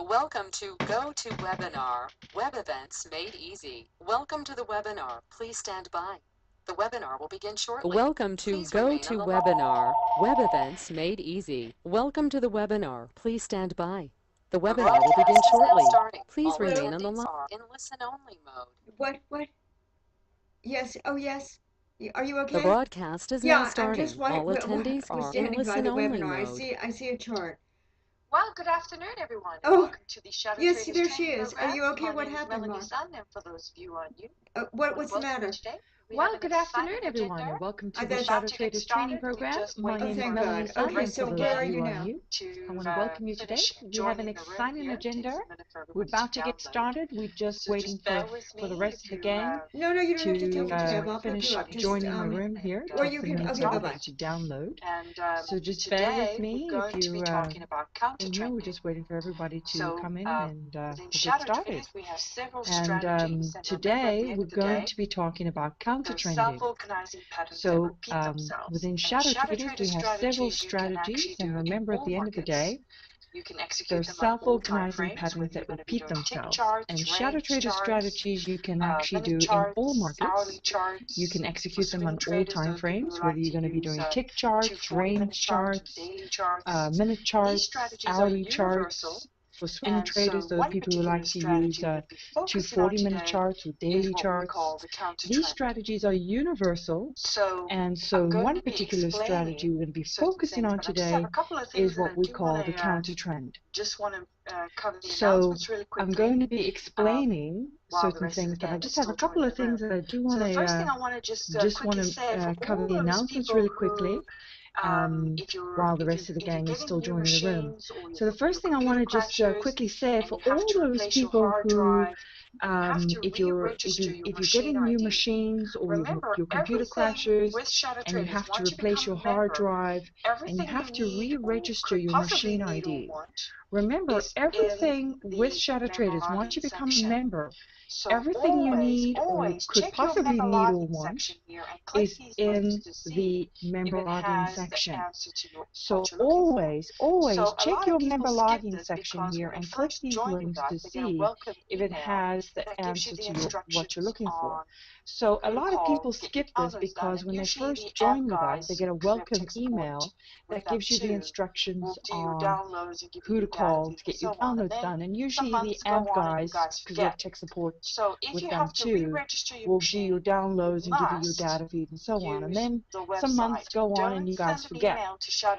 Welcome to GoToWebinar, Web Events Made Easy. Welcome to the webinar. Please stand by. The webinar will begin shortly. Welcome to GoToWebinar, Web Events Made Easy. Welcome to the webinar. Please stand by. The webinar will begin shortly. Please remain on the line. In listen-only mode. What? Yes. Oh, yes. Are you okay? The broadcast is now starting. All attendees are in listen-only mode. I see a chart. Well, good afternoon, everyone. Oh, welcome to the Shadow yes, Traders there she Training is. Program. Are you okay? My What name is happened, Melanie Mom? Sun, and for those of you on you, what's the matter? Today? Well, good afternoon, everyone, and welcome to the Shadow Traders Training Program. My name is Melanie Sun, Okay, and so for those where of are you you now? on you, I want to welcome you today. We have an exciting agenda. We're about to get started. We're just waiting for the rest of the gang No, you don't have to tell me to tab. I'll finish pick you up. joining the room here. Or you can. Okay, bye-bye. To download. And So just bear with me we're if going to be you talking about counter in here. We're trending. just waiting for everybody to So, come in and we'll within get Shadow started. Traders, we have several And strategies. And today we're going day, to be talking about counter those trending. self-organizing patterns that So repeat themselves. within And Shadow Shadow Traders, we Traders have several strategies, and remember at the end of the day, you can execute they're them on all time self-organizing frames, patterns whether that you're going to be repeat doing tick themselves. charts, And Shadow range Trader charts, strategies you can actually minute do charts, in all markets. hourly charts. You can For execute them swing on all traders, time those people frames, who whether like you're to going to be use doing tick two charts, 40-minute range charts, charts, daily charts. minute These charts, strategies are hourly universal. charts. For swing And traders, so those one people who like to particular use strategy we'll be two focusing on 40-minute today charts or is daily what we charts. call the counter These trend. strategies are universal, So and so I'm going one to be particular strategy we're going to be certain focusing things, on but I just have today a couple of things is that what I we do call want the to counter trend. just want to cover the So announcements really quickly. I'm going to be explaining while the certain rest of the things, but I gang is just have a still couple joining of the room. things that I do So want the first thing to I want to just quickly say for cover all the those announcements people really who, quickly while the rest of the gang is still joining the room. So the first thing I want to just quickly say for all those people who if you're getting new machines or your computer crashes and you have to replace your hard drive and you have to re-register your machine ID. Remember, everything with Shadow Traders, once you become a member, everything you need or could possibly need or want is in the member login section. So always check your member login section here and click these links to see if it has the answer to what you're looking for. So a lot of people skip this because when they first join with us, they get a welcome email that gives you the instructions on who to call to get your downloads done. And usually the AMP guys, because we have tech support with them too, will do your downloads and give you your data feed and so on. And then some months go on and you guys forget.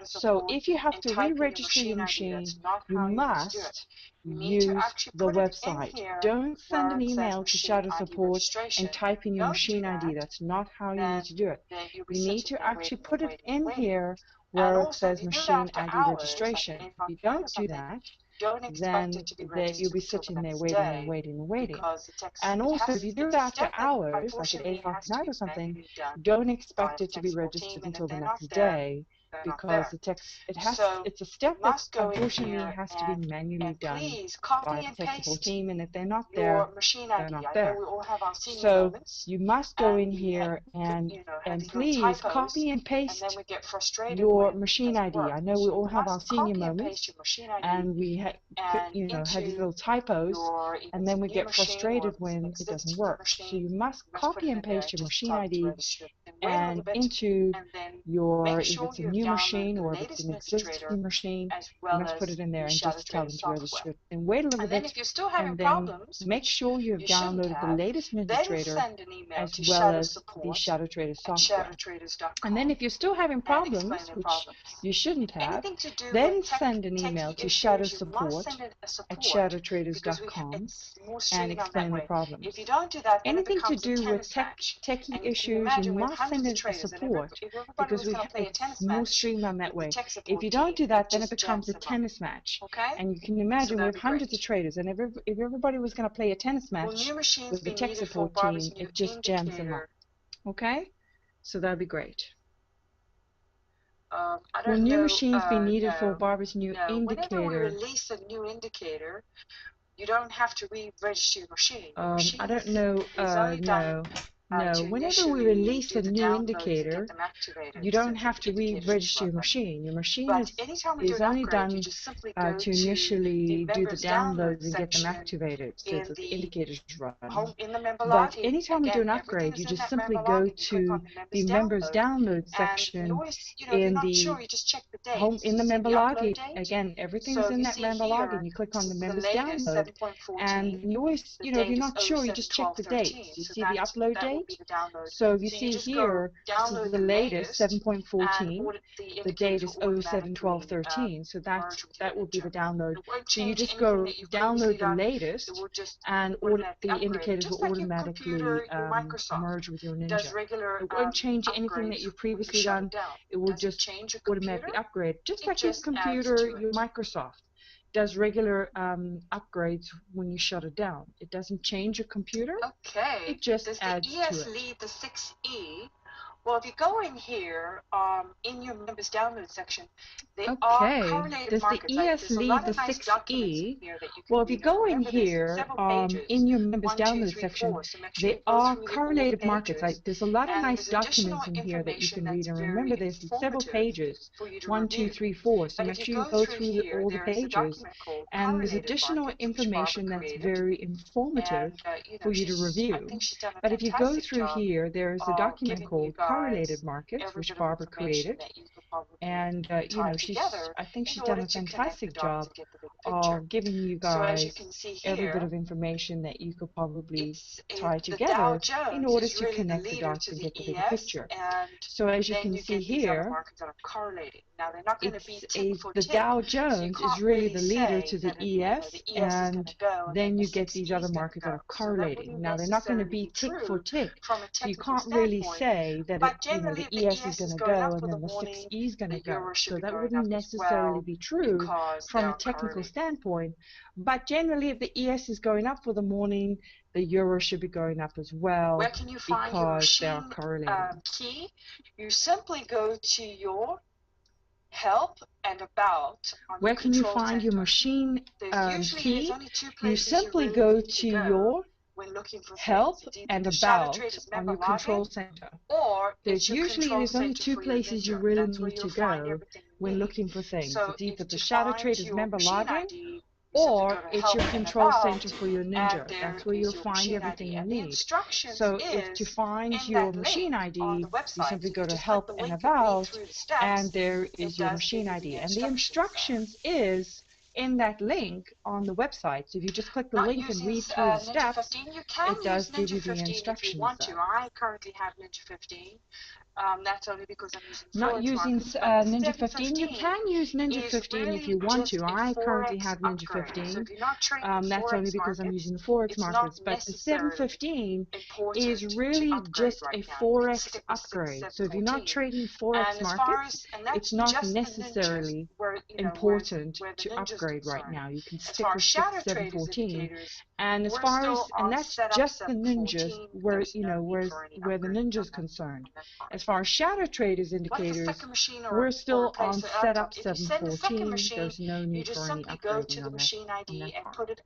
So if you have to re-register your machine, you must use the website. Don't send an email to Shadow Support and type in your machine ID. That's not how you need to do it. You need to actually put it in here where it says machine ID registration. If you don't do that, then you'll be sitting there waiting. And also, if you do it after hours, like at 8 o'clock at night or something, don't expect it to be registered until the next day, because it's a step that unfortunately has to be manually done by the tech support team, and if they're not there, they're not there. So you must go in here and please copy and paste your machine ID. I know we all have our senior moments, and we have these little typos, and then we get frustrated when it doesn't work. So you must copy and paste your machine ID and into your, if it's a new machine or if it's an existing machine, you must put it in there and just tell them to register it. And wait a little bit, and then make sure you've downloaded the latest NinjaTrader as well as the Shadow Trader software. And then if you're still having problems, which you shouldn't have, then send an email to shadowsupport@shadowtraders.com and explain the problems. Anything to do with techie issues, you must send it to support, because it's more streamlined that way. If you don't do that, then it becomes a tennis match. And you can imagine we have hundreds of traders, and if everybody was going to play a tennis match with the tech support team, it just jams them up. Okay? So that'd be great. Will new machines be needed for Barbara's new indicator? Whenever we release a new indicator, you don't have to re-register your machine. I don't know. No. No, whenever we release a new indicator, you don't have to re-register your machine. Your machine is only done to initially do the downloads and get them activated so that the indicators run. But anytime we do an upgrade, you just simply go to the members download section in the home in the member login. Again, everything's in that member login. You click on the members download, and you always, if you're not sure, you just check the dates. You see the upload date. So if you see here, this is the latest 7.14. The date is 07/12/13. So that will be the download. So you just go download the latest, and the indicators will automatically merge with your Ninja. It won't change anything that you've previously done. It will just automatically upgrade, just like your computer, your Microsoft does regular upgrades when you shut it down. It doesn't change your computer. Okay. It just Does adds the ES to it. lead the 6E? Well, if you go in here, in your members download section, they are correlated does markets. the ES lead the 6E? Well, if you go in here, in your members download section, they are correlated markets. There's a lot of nice documents in here that you can read. And remember, there's several pages, 1, 2, 3, 4. So make sure you go through all the pages. And there's additional information that's very informative for you to review. But if you go through here, there's a document called Correlated Markets, which Barbara created. And, I think she's done a fantastic job of giving you guys every bit of information that you could probably tie together in order to connect the dots and get the bigger picture. So as you can see here, the Dow Jones is really the leader to the ES, and then you get these other markets that are correlating. Now, they're not going to be tick for tick, so you can't really say that the ES is going to go and then the 6E is going to go. So that wouldn't necessarily be true from a technical standpoint. But generally, if the ES is going up for the morning, the euro should be going up as well. Where can you find your machine key? You simply go to your help and about on Where can you find your machine key? You simply go to your help and about on your control center. There's only two places you really need to go when looking for things. It's either the Shadow Traders member login, or it's your control center for your Ninja. That's where you'll find everything you need. So if to find your machine ID, you simply go to help and about, and there is your machine ID. And the instructions is in that link on the website. So if you just click the link and read through the steps, it does give you the instructions there. I currently have Ninja 15. That's only because I'm using not using Ninja 15. You can use Ninja 15 if you want to. I currently have Ninja 15. That's only because I'm using the Forex markets. But the 715 is really just a Forex upgrade. So if you're not trading Forex markets, it's not necessarily important to upgrade right now. You can stick with 714. And as far as, and that's just the Ninjas, where the Ninja's concerned. As far as Shadow Traders indicators, we're still on setup 714. There's no need for any upgrading on that part.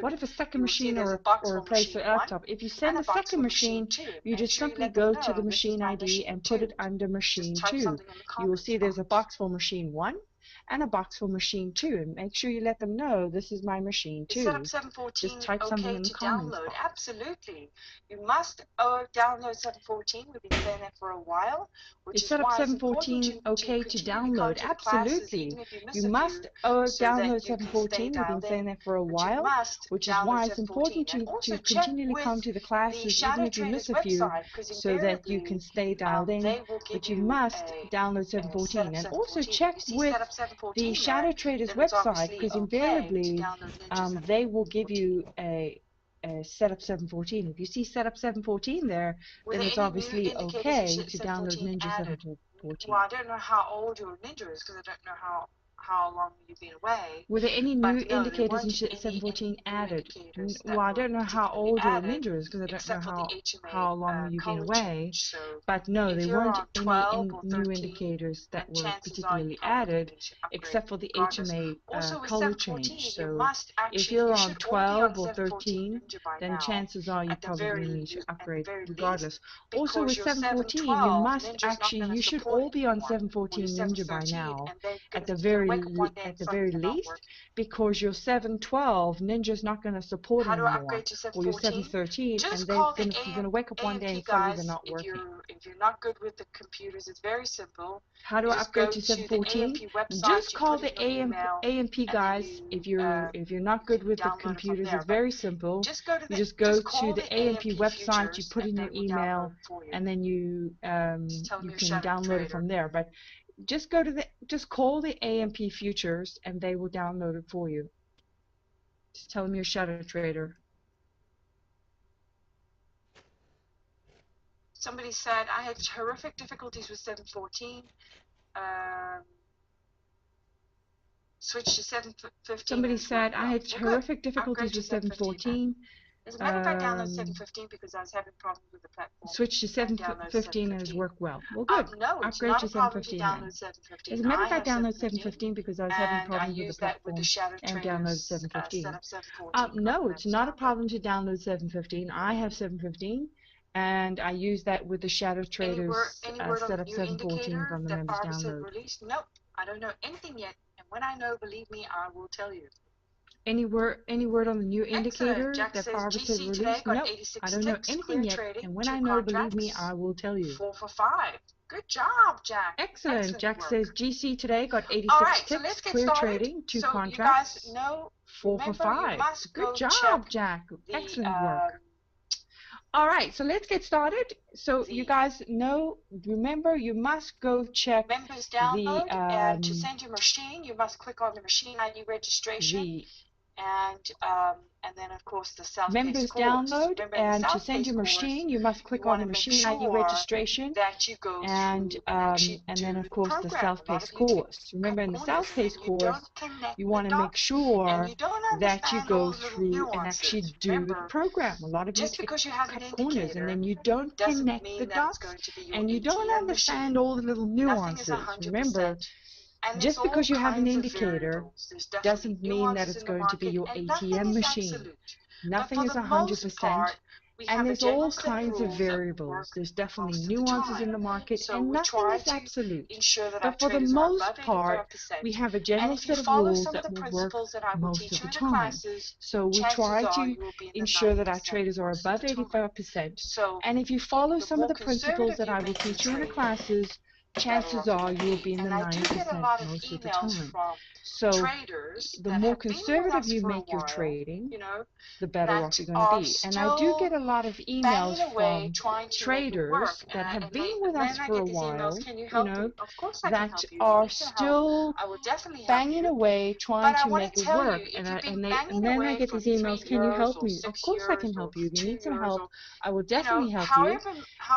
What if a second machine or a place for laptop? If you send a second machine, you just simply go to the machine ID and put it under machine 2. You will see there's a box for machine 1 and a box for machine 2, and make sure you let them know this is my machine 2. Just type something in the comments box. Absolutely. You must download 714. We've been saying that for a while. Is setup 714 okay to download? Absolutely. You must download 714. We've been saying that for a while, which is why it's important to continually come to the classes, even if you miss a few, so that you can stay dialed in. But you must download 714. And also check with the Shadow Traders website, because invariably they will give you a setup 714. If you see setup 714 there, then it's obviously okay to download Ninja 714. Well, I don't know how old your Ninja is, because I don't know how long you've been away. Were there any But new no, there indicators in weren't any 714 new added? indicators that Well, I were don't know how particularly old your added, ninja is because I don't know except for the HMA how long you've been color away. change. So But no, if there you're weren't on any 12 or new 13, indicators then that were chances are you particularly probably added, need to upgrade except for the regardless. HMA Also with color 714, change. you So must if actually, you're you on should all be on 12 or 714 13, Ninja by then now, chances are you at the probably need to upgrade very least, regardless. Also because with your 714, you 712 must Ninja's not actually, going to you should support all be on anymore, or your 714 Ninja by 713, now, and they're at going the to wake up one day and suddenly they're not least, working. because your 712 Ninja's not going to support How do I anymore, upgrade to or your 714? 713, and Just they're call the going to wake up one day AMP and suddenly they're guys. not working. If you're not good with the computers, it's very simple. How do You I just upgrade go to to the 714? AMP website, Just you call put in the your email, AMP and then guys. If you're not good can with the download it from computers, there. it's But very simple. just go to You the just go just to call the the AMP AMP website, you Futures, put and in they your will download email, it for you. and then you Just tell them you're can Shadow download it Trader. from there. But just go to just call the AMP Futures, and they will download it for you. Just tell them you're Shadow Trader. Somebody said I had horrific difficulties with 714. Switch to 715. Somebody said I had horrific Good. Upgrade difficulties to with 715. 714. As a matter of fact, I downloaded 715 because I was having problems with the platform. Switch to And downloaded 715 and it's 715. worked well. Well, good. No, it's Upgrade not to a problem to 715 download then. 715. As a matter of I fact, have download 715, 715 because I was having and I problems with the use that with the platform Shadow and download Traders 715. set up 714. No, it's not a problem to download 715. I have 715 and I use that with the Shadow Traders Any word on set the up new 714 indicator from the that members Barbara said download. released? Nope, I don't know anything yet. And when I know, believe me, I will tell you. Any word on the new indicator Jack that says Barbara said GC today released? got No, 86 I don't know ticks, anything clear yet. trading, And when 2 I know, believe me, contracts, I will tell you. 4 for 5. Good job, Jack. Excellent. Jack work. says GC today got 86 All right, ticks, so let's get clear started. trading, 2 so contracts, you guys know, 4 for remember, 5. you must Good go job, check Jack. the, Excellent work. All right, so let's get started. So you guys know, remember, you must go check members download, and to send your machine, you must click on the machine ID registration. And then, of course, the self-paced members course. download, Remember, and to send your machine, you must click on the machine ID registration, that you go and then, of course, the self-paced course. Remember, in the self-paced course, you want to make sure that you go through and actually do the program. A lot of you take cut corners, and then you don't connect the dots, and you don't understand all the little nuances. Remember, just because you have an indicator doesn't mean that it's going to be your ATM machine. Nothing is 100%, and there's all kinds of variables. There's definitely nuances in the market, and nothing is absolute. But for the most part, we have a general set of rules that will work most of the time. So we try to ensure that our traders are above 85%. And if you follow some of the principles that I will teach you in the classes, chances are you will be in the 90% most of the time. So the more conservative you make your trading, the better off you're going to be. And I do get a lot of emails from traders that have been with us for a while, that are still banging away trying to make it work. And then I get these emails, can you help me? Of course I can help you. If you need some help, I will definitely help you.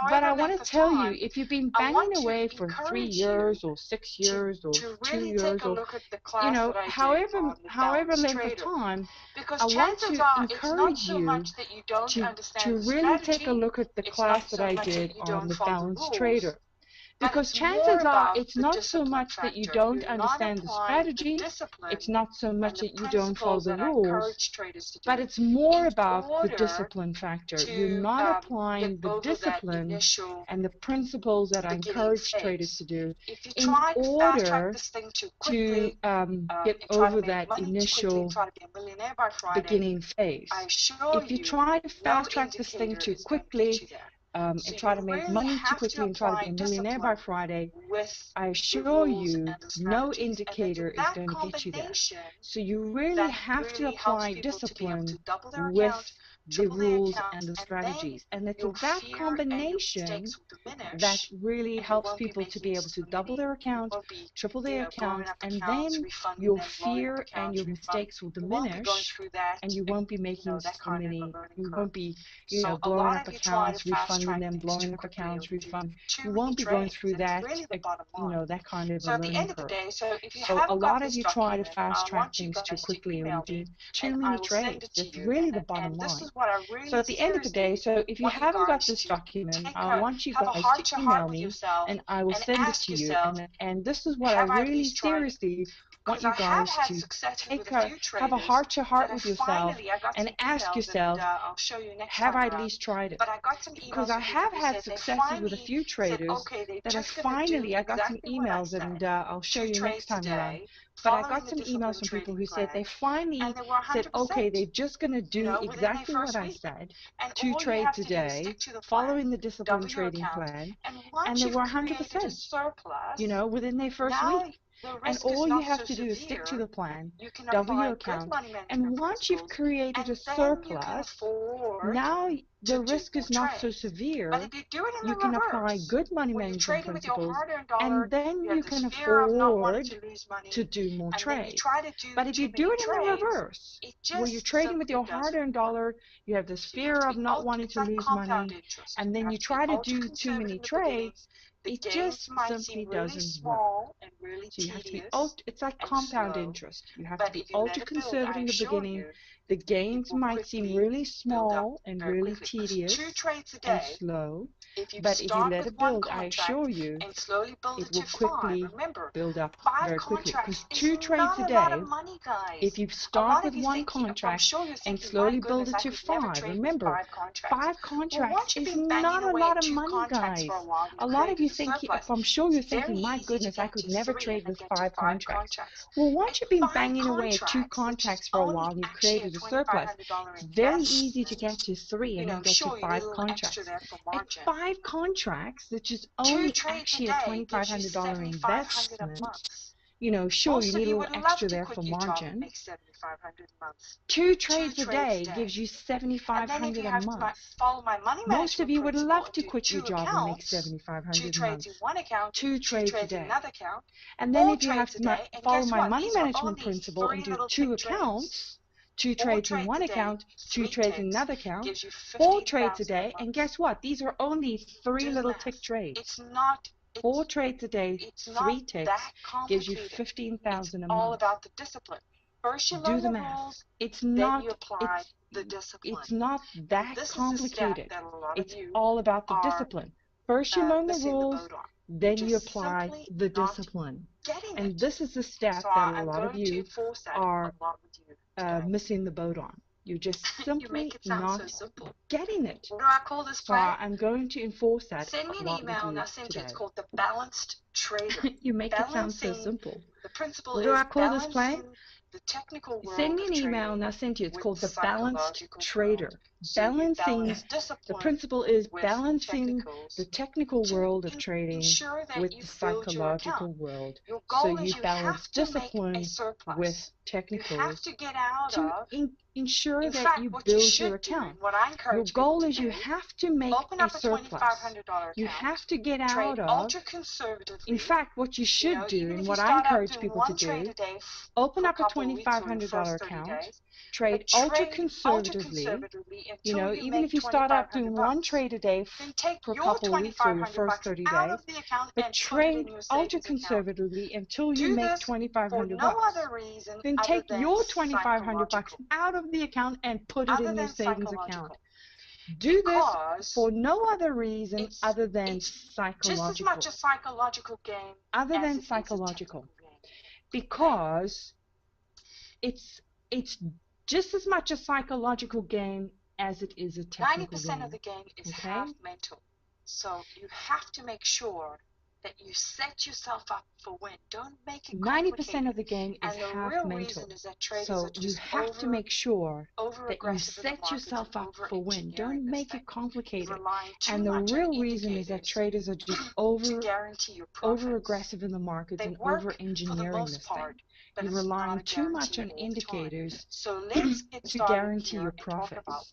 But I want to tell you, if you've been banging away for 3 years or 6 years or 2 years or, however length of time, I want to encourage you to really take a look at the class that I did on the balanced trader. Because chances are it's not so much that you don't understand the strategy, it's not so much that you don't follow the rules, but it's more about the discipline factor. You're not applying the discipline and the principles that I encourage traders to do in order to get over that initial beginning phase. If you try to fast track this thing too quickly, and try to make money too quickly and try to be a millionaire by Friday, I assure you, no indicator is going to get you there. So you really have to apply discipline with the rules and the strategies. And it's that combination that really helps people to be able to double their accounts, triple their accounts, and then your fear and your mistakes will diminish, and you won't be making so many, you won't be, blowing up accounts, refunding them, blowing up accounts, refunding. You won't be going through that, that kind of a learning curve. So a lot of you try to fast track things too quickly, or you do too many trades. That's really the bottom line. So at the end of the day, so if you haven't got this document, I want you guys to email me and I will send it to you. And this is what I really seriously want you guys to have a heart-to-heart with yourself and ask yourself, have I at least tried it? Because I have had successes with a few traders that have finally, I got some emails, and I'll show you next time around, but I got some emails from people who said they finally said, okay, they're just going to do exactly what I said, 2 trades a day, following the disciplined trading plan, and they were 100%, within their first week. And all you have to do is stick to the plan, double your account, and once you've created a surplus, now the risk is not so severe. You can apply good money management principles, and then you can afford to do more trades. But if you do it in the reverse, where you're trading with your hard-earned dollar, you have this fear of not wanting to lose money, and then you try to do too many trades, it just simply doesn't work. So you have to be, it's like compound interest. You have to be ultra conservative in the beginning. The gains might seem really small and really tedious and slow, but if you let it build, I assure you, it will quickly build up very quickly. Because 2 trades a day, if you start with 1 contract and slowly build it to 5, remember, 5 contracts is not a lot of money, guys. A lot of you think, I'm sure you're thinking, my goodness, I could never trade with 5 contracts. Well, once you've been banging away at 2 contracts for a while and you've created a surplus, it's very easy to get to 3 and then get to 5 contracts. At 5 contracts, which is only actually a $2,500 investment, sure, you need a little extra there for margin. 2 trades a day gives you $7,500 a month. Most of you would love to quit your job and make $7,500 a month. 2 trades a day. And then if you have to follow my money management principle and do 2 accounts, 2 trades in 1 account, 2 trades in another account, 4 trades a day, and guess what? These are only 3 little tick trades. 4 trades a day, 3 ticks, gives you $15,000 a month. Do the math. It's not that complicated. It's all about the discipline. First you learn the rules, then you apply the discipline. And this is the step that a lot of you are missing the boat on. You're just simply not getting it. So I'm going to enforce that a lot with you today. It's called the balanced trader. You make it sound so simple. What do I call this plan? Send me an email and I'll send to you. It's called the balanced trader. Balancing, the principle is balancing the technical world of trading with the psychological world. So you balance discipline with technicals to ensure that you build your account. Your goal is you have to make a surplus. You have to get out of, in fact, what you should do and what I encourage people to do, open up a $2,500 account, trade ultra conservatively, even if you start out doing 1 trade a day for a couple of weeks or your first 30 days, but trade ultra conservatively until you make $2,500. Then take your $2,500 out of the account and put it in your savings account. Do this for no other reason other than psychological. Just as much a psychological game other than psychological. Because it's just as much a psychological game as it is a technical game. 90% of the game is half mental. So you have to make sure that you set yourself up for win. Don't make it complicated. 90% of the game is half mental. So you have to make sure that you set yourself up for win. Don't make it complicated. And the real reason is that traders are just over aggressive in the markets and over engineering this thing. You're relying too much on indicators to guarantee your profits.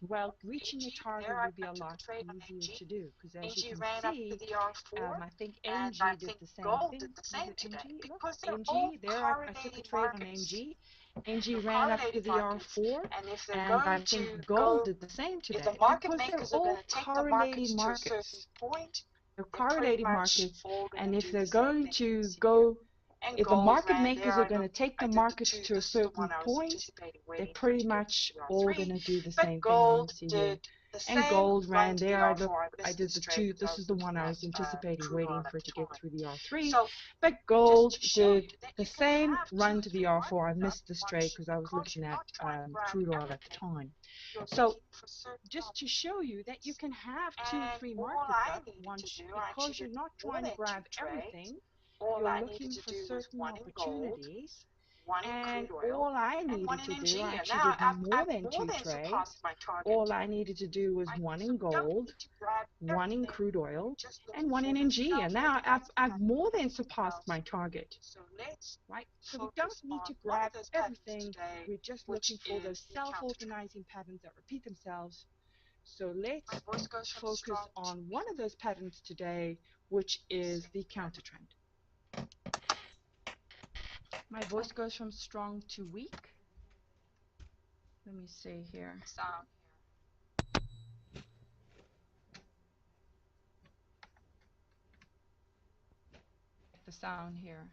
well, Okay, reaching your Angie, target there I will be a took lot the trade on easier Angie. to do, because as you Angie can ran up to see, the R4, I think and I Angie did think the same gold thing. did the Was same it today Angie? Look, because they're all Angie, there I took a correlated trade on markets. Angie, NG your ran up to correlated the markets, R4, and if they're and I going to think go, gold did the same if today the market because they're makers are all going to take the correlated markets to a certain markets. point, They're they're pretty correlated much markets, all going and to if do they're the same going thing to as here. go, And if the gold market ran makers there. are going to take the markets to a This is the certain one I was point, anticipating they're waiting for pretty to get through much the all R3. going to do the But same thing. Let me gold see did here. the And same, gold ran to the there. R4. I I missed did this the trade two. because I This was is the looking one I at was anticipating crude oil waiting at for it the to get time. through the R3. So But just gold to show you did that the you can same have run two, to three the R4. I markets missed this trade much because I was because looking you're at not trying to grab crude oil at the everything. time. You're So looking for certain just to show you that you can have two or and three all markets I up needed to once, do, I because actually you're did not more trying to than grab 2 trades. everything. All You're I looking needed to for do was certain one in gold, opportunities. one in And crude oil, all I and one needed in to do, I NG. And actually now did more than more two than trades. surpassed my target. All I needed to do was Right? one So in you don't gold, need to grab one in everything. crude oil, Just looking and one for in the NG. And stuff now that's I've more than everything surpassed else. my target. So let's Right? So we don't focus need on to one grab of those patterns everything. today, We're just which looking for is those the counter trend. self-organizing patterns that repeat themselves. So let's My voice goes from focus strong on to one of those patterns today, which is the counter trend. My voice goes from strong to weak. Let me see here. sound here. The sound here.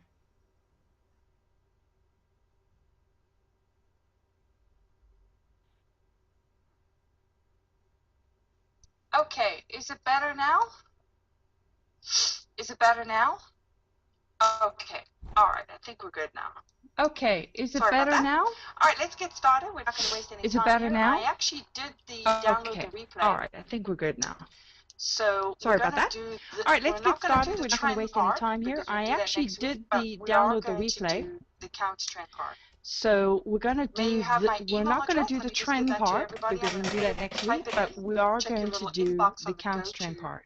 Okay, is it better now? Is it better now? Okay, all right, I think we're good now. Okay, is it Sorry better about that. now? All right, let's get started. We're not going to waste any time. Is it better here. now? I actually did the download the replay. All right, I think we're good now. So sorry about that. All right, let's get started. We're not going to waste any time here. I actually did the download the replay. The counter trend part. So we're going to do we're not going to do the trend part because we're going to do that next week, but we are going to do the counter trend part.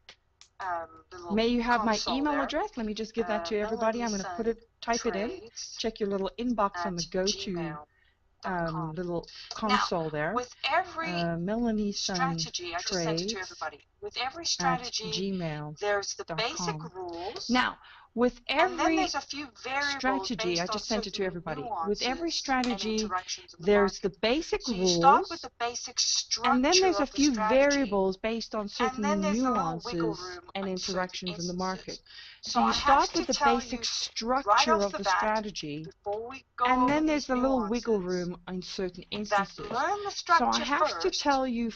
May you have my email address? Let me just give that to everybody. I'm going to type it in. Check your little inbox on the go-to little console there. With every Melanie strategy, I just sent it to everybody. With every strategy, there's the basic rules. Now, with and then every there's a few strategy, I just sent it to everybody. With every strategy, the there's the basic so you rules, start with the basic structure, and then there's a few strategy, variables based on and certain then there's nuances and interactions in the market. So you start with the basic structure of the strategy, and then there's a little wiggle room in certain instances. So I have to tell you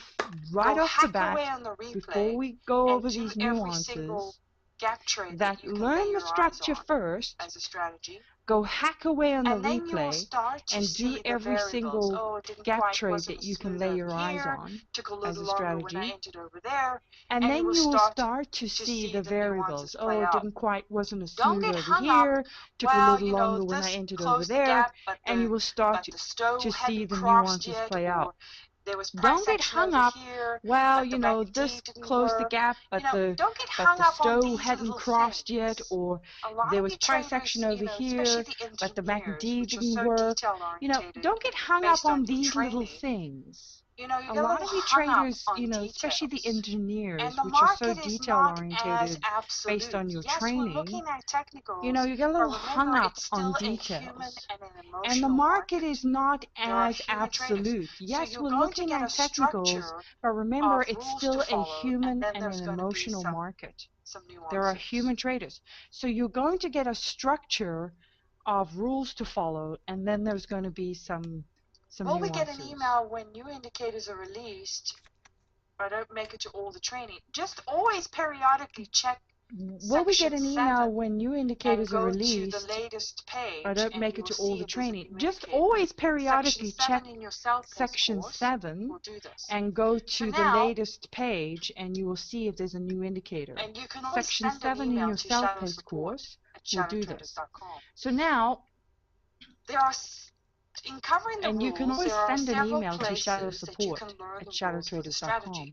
right off the bat, before we go over these nuances, that learn the structure first, as a strategy, go hack away on the and then you will replay, start to and see do every single gap trade that you can lay your eyes on took a little as a longer when I strategy. entered over there, And then you will start to to see the the variables. nuances play Oh, it out. didn't quite, wasn't as Don't smooth get over hung up. here, took a Well, little longer when I this entered over closed the there, gap, but and you will start the stove to see hadn't the crossed nuances yet, play out. or there was price Don't get action hung over up, here, well, but you the know, MACD this didn't closed the work. gap, but Don't get hung the up on stove these hadn't little crossed things. yet, or A lot there of was you price traders, action over especially here, the but the engineers, MACD which are didn't so work. detail You know, orientated, don't get hung up based on your these little training. things. You A get lot a of little you hung up traders, on especially the details. engineers, And the which are so market is detail not as orientated absolute. based on your Yes, we're training, looking at technicals, you get a little but hung remember, up it's on still a human details. and an And the emotional market market. is not There are as human traders. absolute. So Yes, you're we're going to looking get at a technicals, structure but remember, of it's rules still to a follow, and human then and there's an going to be emotional market. some There are nuances. human traders. So you're going to get a structure of rules to follow, and then there's going to be some Will nuances. we get an email when new indicators are released? I don't make it to all the training. Just always periodically check. Will we get an email when new indicators are released? And go to the latest page. I don't make it to all the training. Just indicator. always periodically check Section 7 and go to the latest page, and you will see if there's a new indicator. And you can Section 7 in your self-paced course will do this. So now, there are in covering the and rules, you can always there are send an several email to places shadowsupport@shadowtraders.com.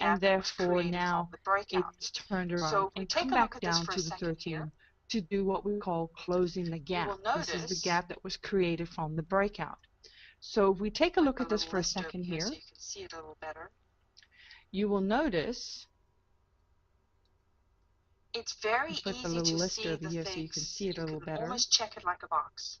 and therefore now it's turned around and come back down to the 13 to do what we call closing the gap. This is the gap that was created from the breakout. So if we take a look at this for a second here, so you can see it a little better. You will notice it's very put the easy little to list see over the here things. so you can see it a little better. Almost check it like a box.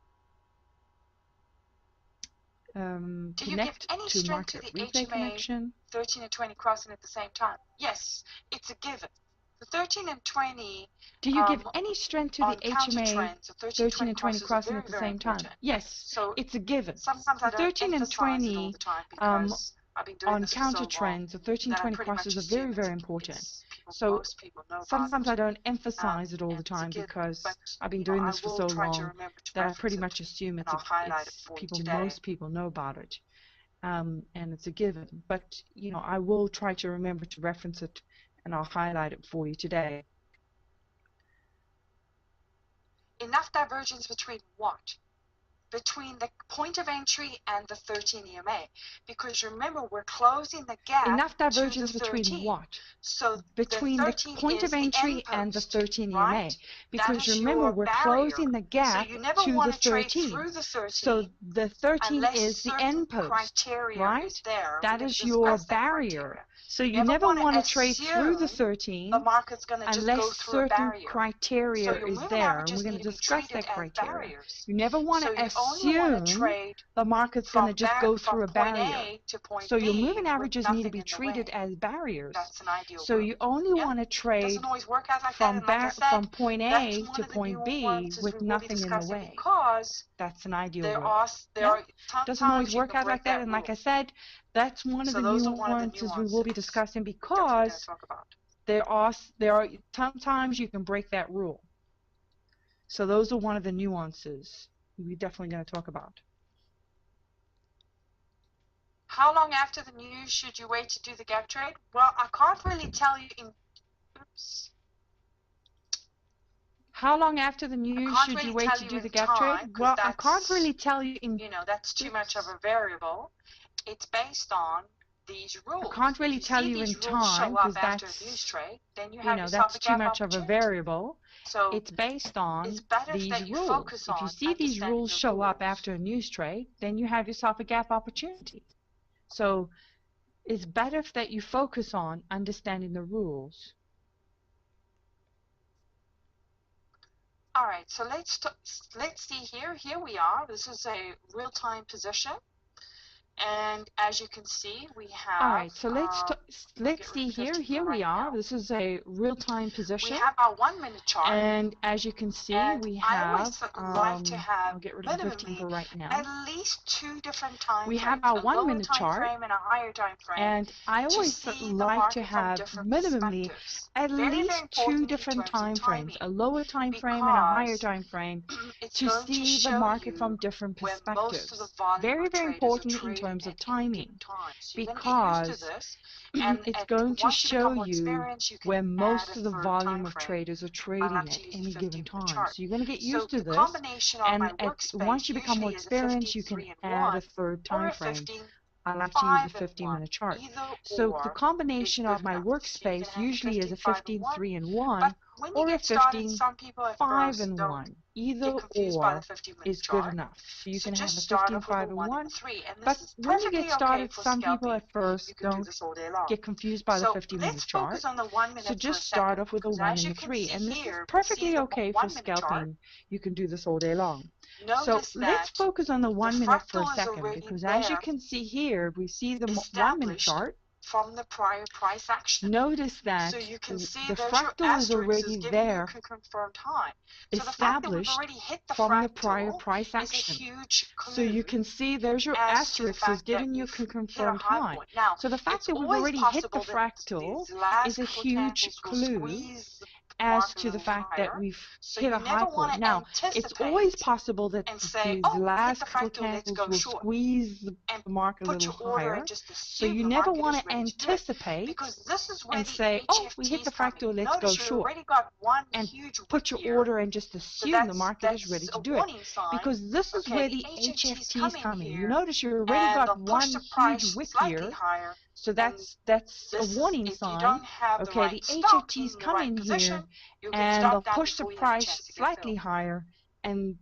Do you give any strength to the HMA 13 and 20 crossing at the same time? Yes, it's a given. The 13 and 20 Do you give any strength to the on counter HMA trends, so 13 and 20 crossing very, at the very same time? important. Yes, So it's a given. sometimes I The don't 13 and emphasize it all 20 the time because I've been doing on this for counter so long trends, the 13, that I 20 pretty much crosses are assume very, very important. people, So most people know about sometimes I it. don't emphasize it all And the it's a time given, because but I've been you know, doing I this for will so try to long remember to that I pretty reference much it, assume and I'll highlight it for you today. most people know about it, and it's a given. But you know, I will try to remember to reference it, and I'll highlight it for you today. Enough divergence between what? Between the point of entry and the 13 EMA, because remember we're closing the gap. Enough divergence to the between 13. what? So Between the point of entry and the 13 EMA, right? because remember we're closing the gap so you never to want the to trade 13. through the 13 So the 13 unless is the certain end post, criteria right? is there. That is your barrier. So you never want to trade through the 13 the market's going to just unless go through a certain barrier. criteria So your is moving there, and averages we're going need to to be discuss treated that as criteria. barriers. You never want So to you only want to assume trade the market's going to just go through a point barrier. A to point So your B moving with averages need to nothing be in the treated way. as barriers. That's an ideal So group. you only want to trade Doesn't always work out like that, from and like I said, from point that's A one to of the point B nuances with we will be nothing in the discussing way. because That's an ideal there group. are Doesn't always sometimes you work can out break like that, and like I said, that's one of So the those are one of the nuances we will be nuances discussing we're definitely going because to talk about. there are sometimes you can break that rule. So those are one of the nuances we're definitely going to talk about. How long after the news should you wait to do the gap trade? Well, I can't really tell you in. Oops. How long after the news should you wait to do the gap trade? Well, I can't really tell you in. You know, that's too much of a variable. It's based on these rules. I can't really tell you in time because that's, news trade, then you know, that's too much of a variable. So it's based on these rules. If you see these rules show up after a news trade, then you have yourself a gap opportunity. So it's better that you focus on understanding the rules. All right, so let's see here. Here we are. This is a real-time position. And as you can see, we have. All right, so let's see here. Here we are. This is a real-time position. We have our 1 minute chart. And as you can see, we have. I always like to have I'll get rid of the 15 for right now. At least 2 different time we frames. have our 1 minute time chart. Frame and a higher time frame. And I always like to have minimally at least 2 different time frames, a lower time frame and a higher time frame, to see the market from different perspectives. Very, very important in terms of timing, because it's going to show you where most of the volume of traders are trading at any given time. So you're going to get used to this, and once you become more experienced, you can add a third time frame. I like to use a 15-minute chart. So the combination of my workspace usually is a 15, 3, and 1, or a 15, 5, and 1. Either or is good enough. So you can have a 15, 5, and 1. But when you get started, some people at first don't get confused by the 15-minute chart. So just start off with a 1 and a 3. And this is perfectly okay for scalping. You can do this all day long. So let's focus on the 1 minute for a second, because as you can see here, we see the 1 minute chart. From the prior price action. Notice that the fractal is already there, established from the prior price action. So you can see there's your asterisk is giving you a confirmed high. So the fact that we've already hit the fractal is a huge clue as to the fact that we've hit a high point. Now, it's always possible that these last couple of candles will squeeze the market a little higher. So you never want to anticipate and say, oh, we hit the fractal, let's go short. And put your order and just assume the market is ready to do it. Because this is where the HFTs come in. You notice you already got one huge wick here. So that's a warning sign. Okay, the HFTs come in here and they'll push the price slightly higher. And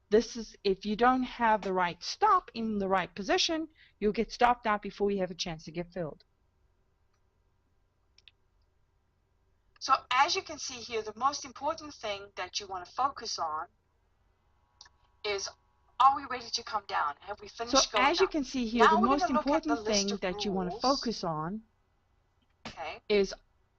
this is, if you don't have the right stop in the right position, you'll get stopped out before you have a chance to get filled. So as you can see here, the most important thing that you want to focus on is, are we ready to come down? Have we finished going up? So as you can see here, the most important thing that you want to focus on is,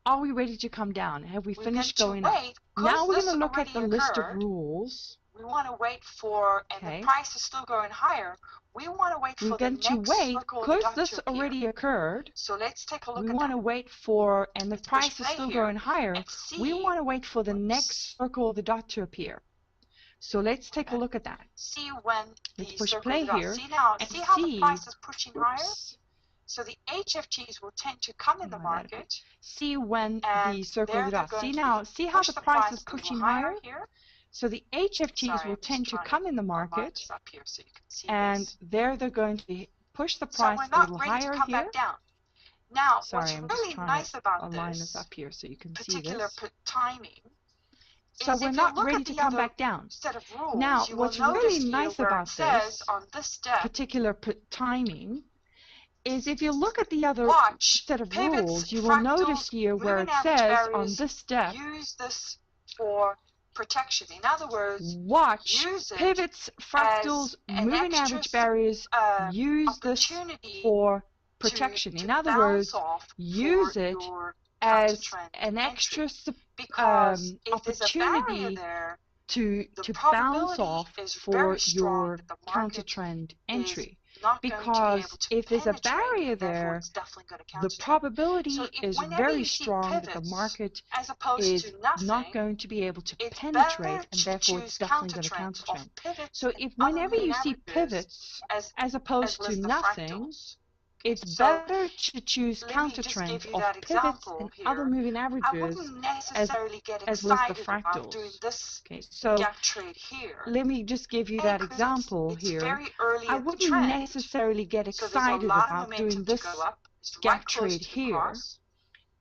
are we ready to come down? Have we finished going up? Now we're going to look at the list of rules. we want to wait for, and the price is still going higher, we want to wait for the next circle of the dot because to this appear. already occurred. So let's take a look We at want to that. wait for, and the Let's price is still going higher. and We see, want to wait for the next circle of the dot to appear. So let's take a look at that. See when let's the push circle play of the dot. here. See now, And see how the price is pushing higher? oops, So the HFTs will tend to come in the market. See when the And circle of the they're dot. See going to now, see how push the the price is price a little pushing higher higher? here. So the HFTs Sorry, will I'm just tend to trying come in the align market, this up here so you can see and this. there they're going to push the So price we're a little not ready to higher come here. back down. Now, Sorry, what's I'm just really trying nice to about align this this up here so you can see particular this. timing So is we're if you not look ready at to the come other back down. set of rules, Now, you will what's notice really here nice where about it says this on this step, particular timing is if you look at the other watch set of pivots, rules, you will notice fractals, here where moving it average says on barriers, this step, use this for protection. In other words, watch use it pivots, fractals, as an moving extra average barriers, use this opportunity for protection. to In other bounce words, off use for it your as counter-trend an entry. extra Because if there's a barrier opportunity there, to the bounce probability off is for very strong your that the counter market trend is entry. not going to be able Because to if there's a penetrate it, barrier and therefore there, it's definitely going to the counter trend. probability So is whenever very you see strong that the pivots market as opposed is to not nothing, going to be able to it's penetrate, better and to therefore it's choose definitely counter going to trends counter of trend. pivots So and if other whenever moving you see averages pivots as as well opposed as to the nothing, fractals. it's So better to choose let me counter just trends give you of that pivots example and here. other moving I averages wouldn't necessarily get as well as the excited about doing fractals. this Okay, so gap trade here. let me just give you that Because example it's here. very early I in the wouldn't trend, necessarily get so there's a excited lot of about doing momentum to this go up. It's right gap close trade to the here. cross.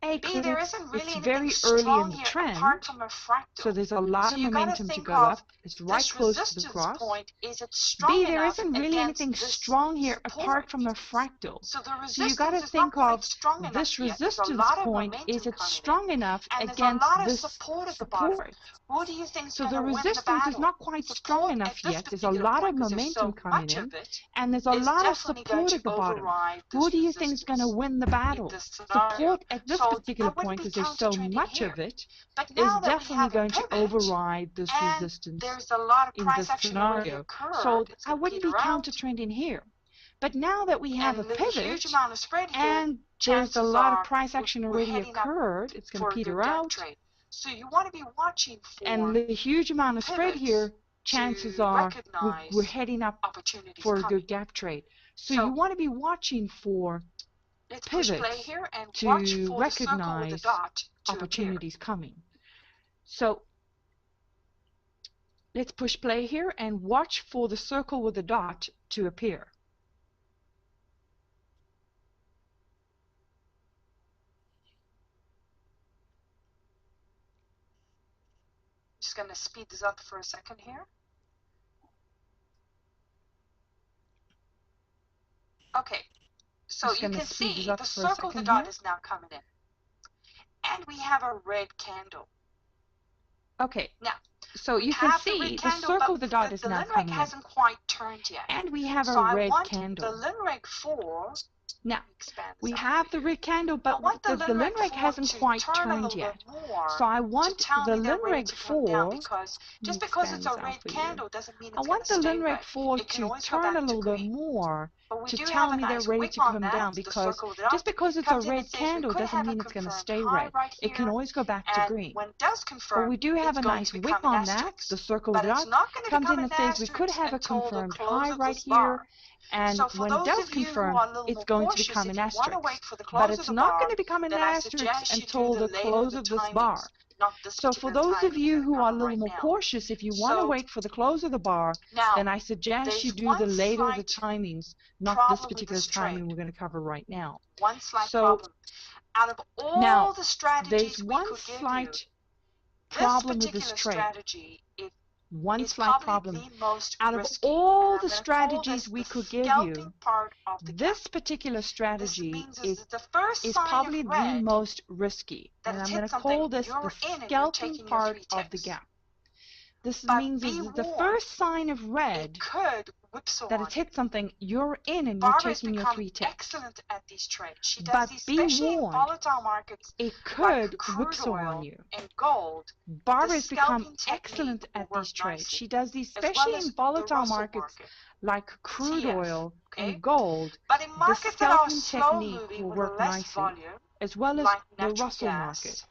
A, B, because there isn't really it's anything very early in strong the here trend, apart from a so fractal. there's a lot So of you got to momentum to think go of up. It's right this close to the resistance cross. point. Is it strong B, there enough isn't really against anything this strong here support? apart from a fractal. So the So you got resistance to is not think quite of strong enough this yet. There's a resistance lot of point. momentum Is it coming in, strong enough and there's a against lot of this support at the bottom. support? Who do you think is So going the to win the resistance is battle? not quite strong Support enough at this yet. There's a particular lot point, of because there's momentum so coming much in, of it, and there's a is lot of definitely going support to at the bottom. override Who this do you think is going to resistance win the in battle? this scenario. Support at this So particular that wouldn't point, be because there's counter so trending much here. of it, But is now that we definitely have a going to pivot, override this and resistance there's a lot of in price this action already scenario. occurred, So it's I going to wouldn't be peter counter out, trending here. But now that we have a and there's a huge pivot amount of spread here, and there's a chances lot of are price action we're already heading up occurred, it's going to for a good peter gap out, trade. So you want to be watching and for the huge amount of spread pivots here, chances to are we're recognize heading up opportunities for a coming. good gap trade. So So you want to be watching for let's push play pivots here and watch to for the circle with the recognize dot to appear. opportunities coming. So let's push play here and watch for the circle with the dot to appear. Just going to speed this up for a second here. Okay, so you can see the circle of the dot is now coming in. And we have a red candle. Okay, now so you can see the circle of the dot is now coming in. The Linreg hasn't quite turned yet. And we have so a red I want candle. The Linreg 4. Now, we have the red candle, but the Linreg hasn't quite turned yet. So I want the Linreg 4, because just because it's a red candle doesn't mean it's I want the Linreg 4 to turn a little bit more to tell me they're ready to come down, because just because it's a red candle doesn't mean it's going to stay red. It can always go back to green. But we do have a nice wick on that. The circle of the dot comes in and says we could have a confirmed high right here. And so when it does confirm, it's going to become an asterisk. But it's not going to become an asterisk until the close of this bar. So for those of you who are a little more cautious, if you want to wait for the close of the bar, then I suggest you do the later the timings, not this particular timing we're going to cover right now. One slight so problem. Out of all now, the strategies there's one slight problem with this trade. One slight problem. Out of all the strategies we could give you, this particular strategy is probably the most risky. And I'm going to call this the scalping part of the gap. This means that the first sign of red whipsaw that on it's you. hit something, you're in and you're Barbara has taking your become 3 ticks. excellent at these trades. She does But these, be especially in warned, volatile markets it like could crude whipsaw on oil you. and gold. Barbara The has become scalping technique excellent will at work these trades. nicely, She does these, as especially well as in the volatile Russell markets market, like the crude TF, oil okay? and gold. But in The markets that are scalping slow technique moving will with work less nicely, volume, as well as like the natural Russell market, gas,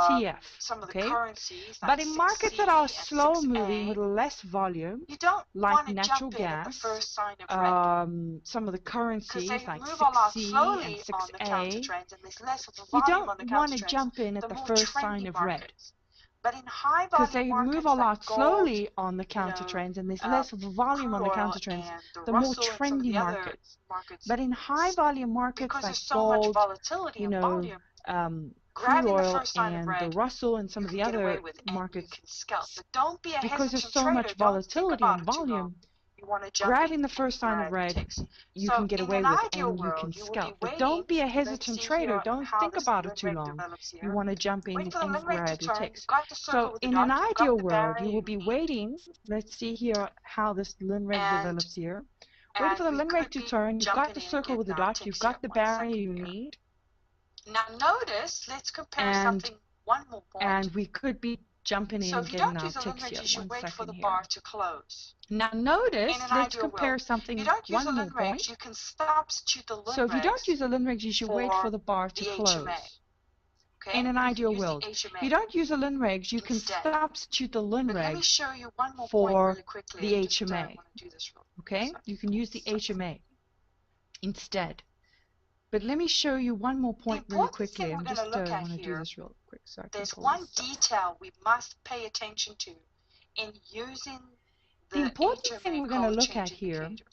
TF, some of the okay? currencies like But in markets that are 6C and slow moving 6A, with less volume, you don't like want to natural jump in at the gas, first sign of red, some of the because currencies they like move a lot 6C and slowly on the counter 6A, trends, and there's less of a you volume don't on the want counter to trends, jump in at the the more first sign trendy of red, markets. But in high because volume they move a markets like lot gold, slowly on the you counter know, trends, and there's less of a volume on crude the oil counter trends, and the the more Russell and some of trendy the other markets. markets, But in high volume markets because like there's so much gold, volatility you and know, volume, crude grabbing the oil first sign of and the red, Russell and some you of can the get away other with and you markets, can scalp. But don't be a because there's hesitant so trader. much Don't think volatility about on it too long. volume, You want to jump in grabbing the and first sign of grab red, ticks. you So can get in away an with ideal and you world, can you will be scalp. But waiting. don't be a Let's hesitant see trader. here Don't how think this about it too Lindbergh long. develops You here. want to jump Wait in for the and Lindbergh to grab your turn. ticks. You've got the circle So with the in an dot. You've got ideal the world, you barrier will you be need, waiting. Let's see here how this Lindbergh and develops here. Waiting for the we Lindbergh could to be turn. You've got jumping the in and circle with getting the our dot. You've ticks here. got the One barrier second you here. need. Now notice, let's compare And something, one more point. we could be jumping So in if you getting don't our use a ticks Lindbergh, here. you should 1 wait for second the here. bar to close. Now In notice, an let's ideal compare world, if you something, don't use a one more Lindbergh, point. you can substitute the So if you don't Lindberghs use a Lindbergh, you should wait for the bar to the close. HMA. Okay? In an You can ideal use world, the if you HMA don't use a Lindbergh, you can instead. substitute the But let me Lindbergh show you one more point for really quickly. the I just HMA. want to do this real quick. Okay, you can use the HMA instead. But let me show you one more point really important quickly. thing I'm we're going just to look at want to do here, this real quick so I can there's pull one this up. detail we must pay attention to in using The the important thing HMA we're going to color look change at here, indicator.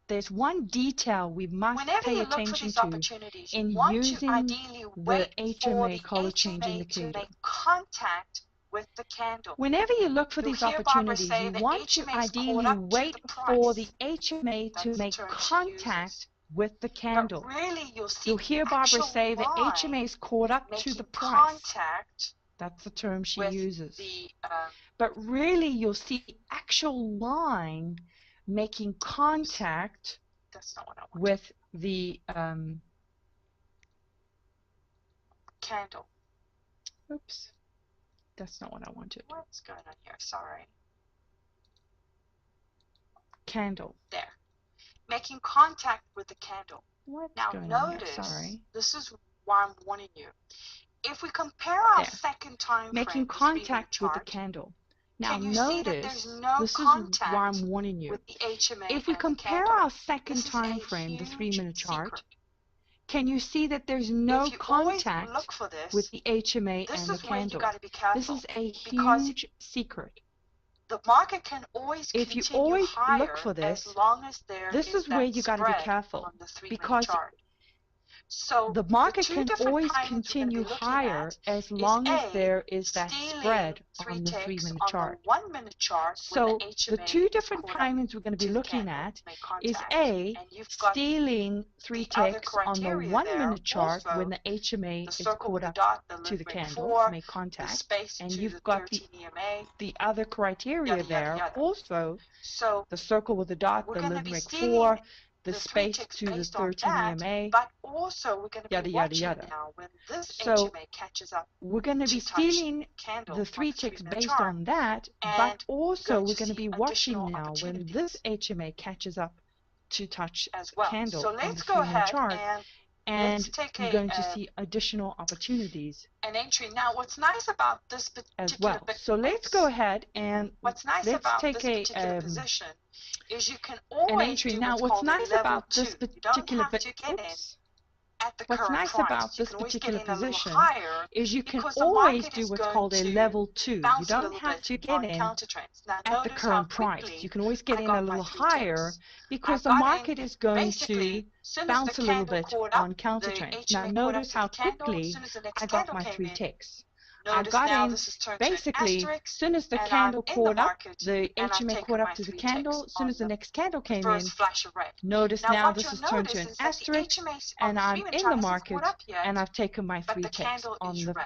there's one detail we must Whenever pay you look for attention these to opportunities, you in want to using ideally the wait for HMA the color change HMA to indicator. make contact with the candle. Whenever you look for You'll these hear Barbara opportunities, say you the want to HMA is caught ideally up to wait the for the price. HMA to That's the make term she uses. contact with the But candle. really, you'll see You'll the hear Barbara actual say the line HMA is caught up to the making price. contact That's the term she with uses. the But really, you'll see the actual line making contact that's not what I want. with the Candle. oops, that's not what I wanted. What's going on here? Sorry. Candle. There. Making contact with the candle. What's now going on here? notice, Sorry. this is why I'm warning you. If we compare our There. second time Making frame, contact with the chart, candle. Now can you see that notice, there's no this is contact why I'm warning you. with the HMA If we and compare the candle? our second time frame, the 3-minute chart, can you see that there's no contact look for this, with the HMA this and the is where you candle? got to be careful. This is a because huge secret. the market can always If you continue always higher look for this, as long as there this is that where you got to be spread careful, on the 3-minute because chart. So the market two can different always patterns we're going to continue be looking higher at as long as A, there is that stealing spread 3 on the ticks 3-minute on chart. the 1-minute chart when So the the HMA two is different caught up timings we're going to be to the looking candle, at make is contact. A, And you've got stealing 3 the other ticks on the criteria 1-minute there, chart also when the HMA the is circle caught with the up dot, the to the Lindbergh candle, 4, make the contact, space and to you've the got 13 EMA, the other criteria yada, yada, there yada. also, So the circle with the dot, we're the going to be Lindbergh stealing 4, the the 3 space ticks to the based on 13 that, EMA, but also we're going to yada, be yada, watching yada. now when this So HMA catches up we're going to be to touch stealing candle the on 3 the ticks 3-minute based chart, on that, and but also going we're to going to see be watching additional now when this opportunities HMA catches up to touch as a well. candle So on the let's go 3-minute ahead chart, and let's and take you're going to see additional opportunities an entry. Now, what's nice about this as particular well. So let's go ahead and what's nice let's about take this particular position is you can an always entry. do Now, what's what's called a nice level about 2. this You don't particular have to get in oops. at the What's current nice price. about You this can always get particular in a little position higher is you can because the always market do is what's going called a to level 2. You bounce a don't little have bit to get on in counter trends. Now at the notice how current price. quickly You can always get I in got a my little 3 higher ticks. because the got market in is going basically to soon as the bounce a little candle bit caught up, on counter the trends. Now HMA caught up notice to how the candle. As quickly soon as the next I got candle my came 3 in, ticks. I notice got now in this has turned to an basically asterisk, soon as the and candle I'm in the caught up, market, the and I've HMA taken caught up my to the 3 candle. ticks As soon on as the the next candle came first in, flash of red. notice Now now what this you'll has turned to notice an is that the asterisk, HMA on and the I'm 3-minute in chart the hasn't caught market up yet, and I've taken my but 3 the ticks candle on is the red.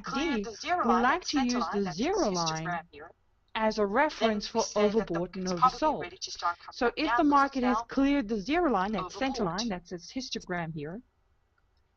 MACD, we like to use the 0 line as a reference for overbought and oversold. So if the market has cleared the 0 line, that center line, that's its histogram here,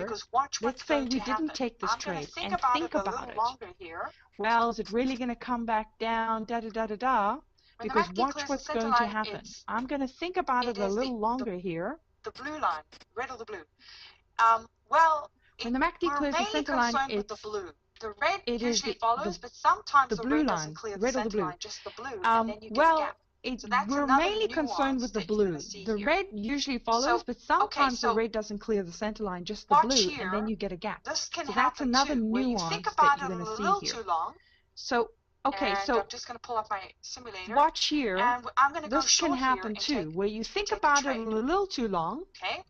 here, let's say we didn't take this trade and think about it. Well, is it really going to come back down, da-da-da-da-da? Because watch what's going to happen. I'm going to think about it a little longer here. The blue line, red or the blue. Well, When the MACD clears the center line, with the blue. The red it usually is follows, but sometimes the blue red line, doesn't clear the the red or the center blue. line, just the blue, and then you get a gap. So that's we're another mainly concerned with the blue. The here. red usually follows, but sometimes the red doesn't clear the center line, just the blue, here, and then you get a gap. This can so that's another too, nuance that you're going to see here. Too long, so, okay, so I'm just going to pull up my simulator. Watch here. And I'm going to go this can happen too, where you think about it a little too long. Okay.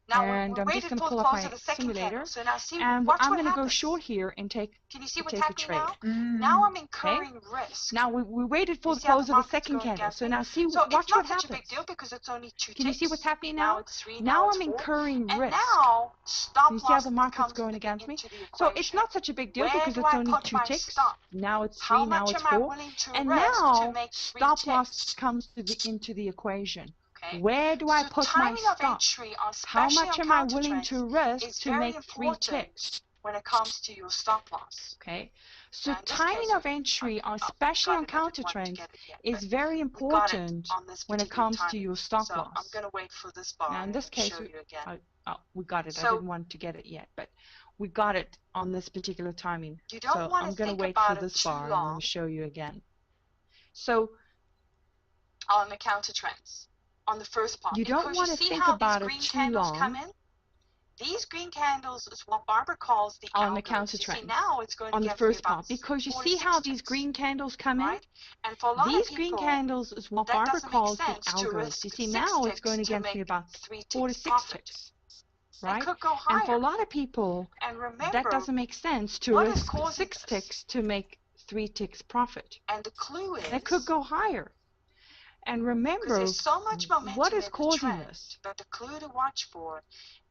Now and I'm just going to pull up my simulator, so now see, and I'm going to go short here and take Can you see what's a happening trade. Now I'm incurring risk. Now we waited for the close of the second candle. So now see, watch what happens. It's not such a big deal because it's only 2 ticks. Can you see what's happening now? Now it's 3, now it's I'm 4. incurring and risk. Now stop you see how the loss market's going against me? So it's not such a big deal Where because do it's I only put 2 my ticks. stop? Now it's 3, How now much it's am I 4. willing to And risk now to make 3 stop ticks? loss comes into the equation. Okay. Where do I put my timing of stop? entry, How much on am I willing to risk is to very make 3 important ticks? when it comes to your stop loss. Okay, so Now, in this timing case, of entry, got especially it, on I didn't counter want to trends, get it yet, is but very we got it important on this when it particular comes to timing. your stop So loss. I'm going to wait for this bar Now in this and case, show you again. we got it. I So- didn't want to get it yet, but we got it on this particular timing. You don't So want I'm to going to think wait about for it this too bar and I'm going long. to show you again. So On the counter trends, on the first part, you don't because want you to see think how about these it green too candles come long in? These green candles is what Barbara calls the on algos. the counter You see, trends now it's going to on the give me first about part, because you 4 to see 6 how these ticks, green candles come in? right? And for a lot These of green people, candles is what that Barbara doesn't make calls the sense to algos. risk You see, 6 now it's ticks going to against make me about 3 4 to ticks 6 profit. ticks, It right? could go And for a higher. lot of people, And that remember, doesn't make sense to what is risk causing 6 this? ticks to make 3 ticks profit. And the clue is, It could go higher. And because remember, there's so much momentum what is in the causing trend, this? but the clue to watch for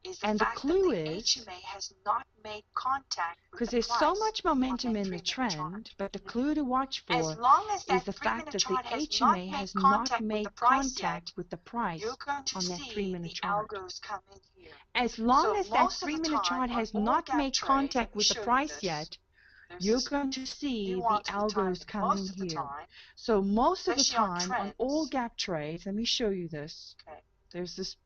is the And the fact clue that the is, HMA has not made contact with because the there's price so much momentum on that in the 3-minute trend, chart. but the clue to watch As for long as is that the fact 3-minute that the chart has HMA not made has not contact with made the price contact yet, with the price you're going to on that see 3-minute the chart. algos come in here. As long So as that most of the 3-minute time, chart on has all not gap made trades, contact let me with the show you price this. yet, There's you're this going to see the nuance with timing. algos coming Most of the here. time, So most of the especially on time on trends, all gap trades, let me show you this. okay, There's this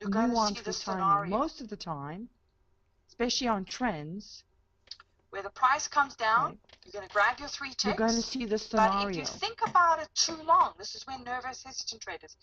you're going to see nuance the with timing. scenario Most of the time, especially on trends, where the price comes down, okay, you're going to grab your 3 you're going to ticks. see this But if scenario you think about it too long, this is when nervous, hesitant traders,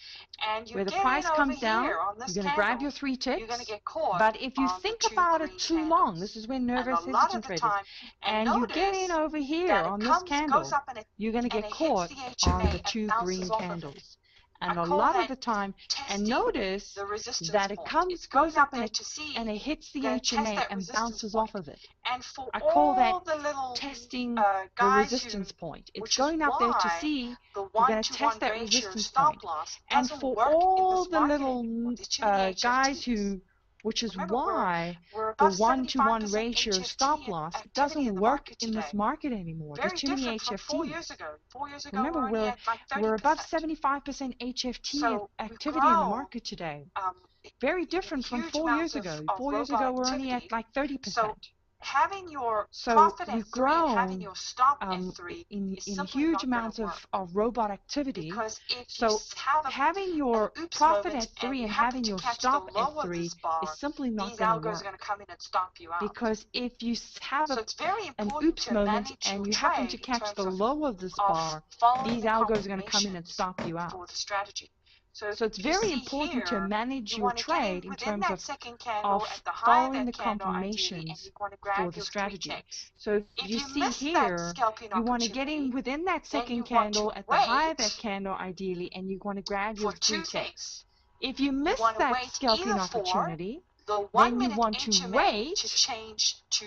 and you where the get price in over comes down, here on this you're going to grab candle, your 3 you're going to ticks. get caught But if you on think the 2 about it green too candles. long, this is when And nervous, a lot of hesitant the traders, time, and you get in notice over here that on it this goes candle, up and it you're going to get hits caught the on HMA the and 2 bounces green off of it. candles. And I a call lot that of the time, and testing notice the resistance that it point. It's goes going up there and to see, it hits the gonna test HMA that and resistance bounces point. off of it. And for I call that all the little testing the guys resistance who, point. It's which is going up there to why see, the we're going to 1-to-1 test that ratio resistance stop point. loss And doesn't for work in all this the market little anymore. There's too many guys HFTs. who, which is Remember, why we're the above 1-to-1 75% ratio HFT stop loss activity doesn't in the work market in this today. market anymore. There's Very too many different from 4 years HFTs. ago. 4 years ago, Remember, we're only at like 30%. we're above 75% HFT So we've activity in the grown market today. um, Very different from huge 4 years amounts ago. of 4 years robot ago, we're only activity. at like 30%. So having your So profit at we've 3 and having grown your stop at 3 in is simply huge not going amounts to work. of robot activity. Because if So you have having an your oops profit moment at 3 and you and happen having to your catch the stop low at of 3 this bar, is simply not these going to algos work. are going to come in and stomp you out. Because if you have So it's very an important oops to moment manage and your you happen to trade in catch terms the low of this bar, following these the algos are going to come in and confirmations stomp you out. for the strategy. So So it's if you very see important to here, manage you your want to get trade in in within terms that second candle at the high of following the that candle ideally, and you confirmations want to for grab the your 3 strategy. ticks. So if If you you see miss that here, scalping you want to get opportunity, in within that then second you want candle to at the high of that wait candle ideally, and you want to grab for your 2 3 things. ticks. If you You miss want to that wait scalping either for opportunity, the then you 1-minute want to HMA wait to change to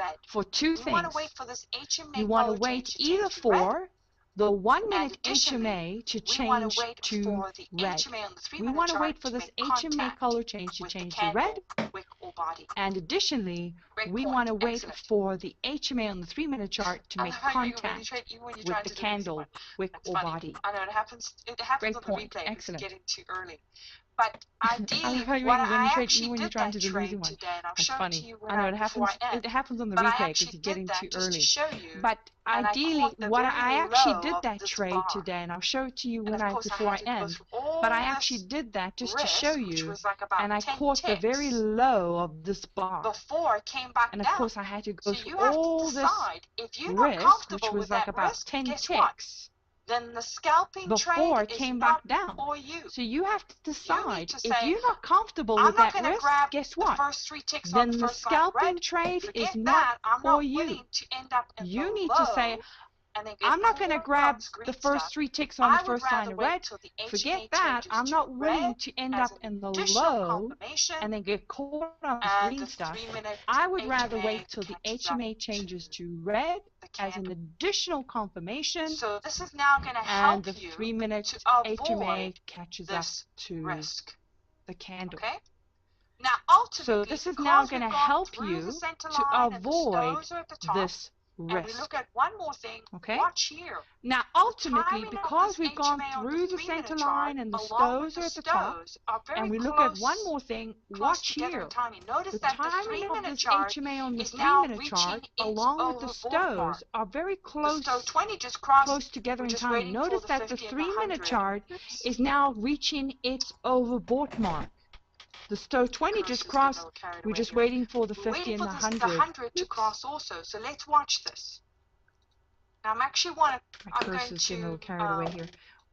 red. for 2 You want to things. wait for this HMA You want to color wait change to either change to red, for the 1-minute and additionally, HMA to we want to change wait to for the red. HMA on the We 3-minute want to chart wait for to this make HMA contact color change to with the change to red. candle, wick, or body. And additionally, Great we point. want to wait Excellent. for the HMA on the 3-minute chart to I make love how you when you contact trade, even when you're with trying the to do the easy candle, one. wick, That's or funny. body. I know it happens. It happens Great on the point. replay. Excellent. It's getting too early. But ideally, what I actually did that trade today, and I'll show it to you when before I end. It happens on the But I replay because actually you're did getting that too just to early. show you. But And ideally, I what I actually did of that this trade bar. today, and I'll show it to you And when of course, before I had to go end. through all But I this actually did that just to risk, show which you, was like about and I 10 caught the very ticks low of this bar. before it came back And of down. course, I had to go So through you have to all this decide if you're not risk, which comfortable was with like that about risk, 10 guess what? ticks Then the scalping before trade it is came not back down. for you. So you have to You decide need to if say, you're not comfortable I'm with not that going to risk, grab guess the what? first 3 ticks on the Then the first line of red. scalping trade Forget is not that. I'm for not you. willing to end up in You the need low to say, and then get I'm not going to caught grab on this green the first stuff. 3 ticks on the I would first line rather of wait red. till the Forget HMA that. changes I'm to not willing red to end as up an in the additional low confirmation, and then get caught on this and green the stuff. 3-minute I would rather HMA wait till the catches up HMA changes to to red the as an candle. additional confirmation, So this is now going to and the help you 3-minute to HMA avoid catches up this to risk. the candle. Okay? Now, ultimately, So this is now because going we've to gone help through you the center to line and the avoid stows are at the top, this and we risk. look at one more thing, Okay? watch here. Now, The ultimately, timing of because this we've gone HMA on the through the 3-minute center chart, line and the along with stows the are at the top, stows, are very and we look close, at one more thing, close watch together in here. timing. Notice The that the timing of 3-minute this chart HMA on the is now 3-minute reaching chart, its along with the overbought mark. stows, are very The close stow 20 just crossed. together We're in just timing. waiting for Notice the that the 50 and the 3-minute 100. chart Oops. is now reaching its overbought mark. The stow 20 just crossed. We're just waiting for the 50 and the 100. The 100 to cross also. So let's watch this. Now I'm actually My cursor's getting a little carried away here.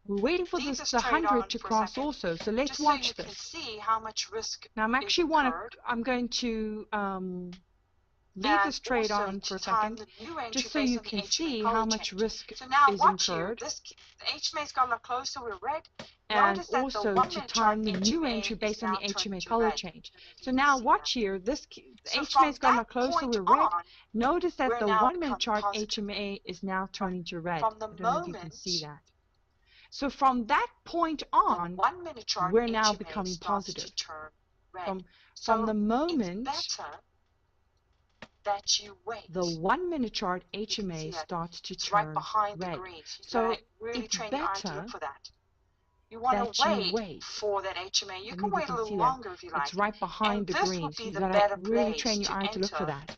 We're waiting for the 100 to cross also. So let's watch this. Just so you can see how much risk. Now I'm actually I'm going to leave this trade on for a second, just so you can see how much risk is incurred. The HMA's got a lot closer. We're red. And also to time the new entry based on the HMA color change. So now watch here, this HMA's got a lot closer, we're red. Notice that the 1-minute chart HMA is now turning to red. I don't know if you can see that. So from that point on, we're now becoming positive. From the moment that you wait, the 1-minute chart HMA starts to turn red. So it's better you want to wait for that HMA. You can wait a little longer if you like. It's right behind the green, so you gotta really train your eye to look for enter. that.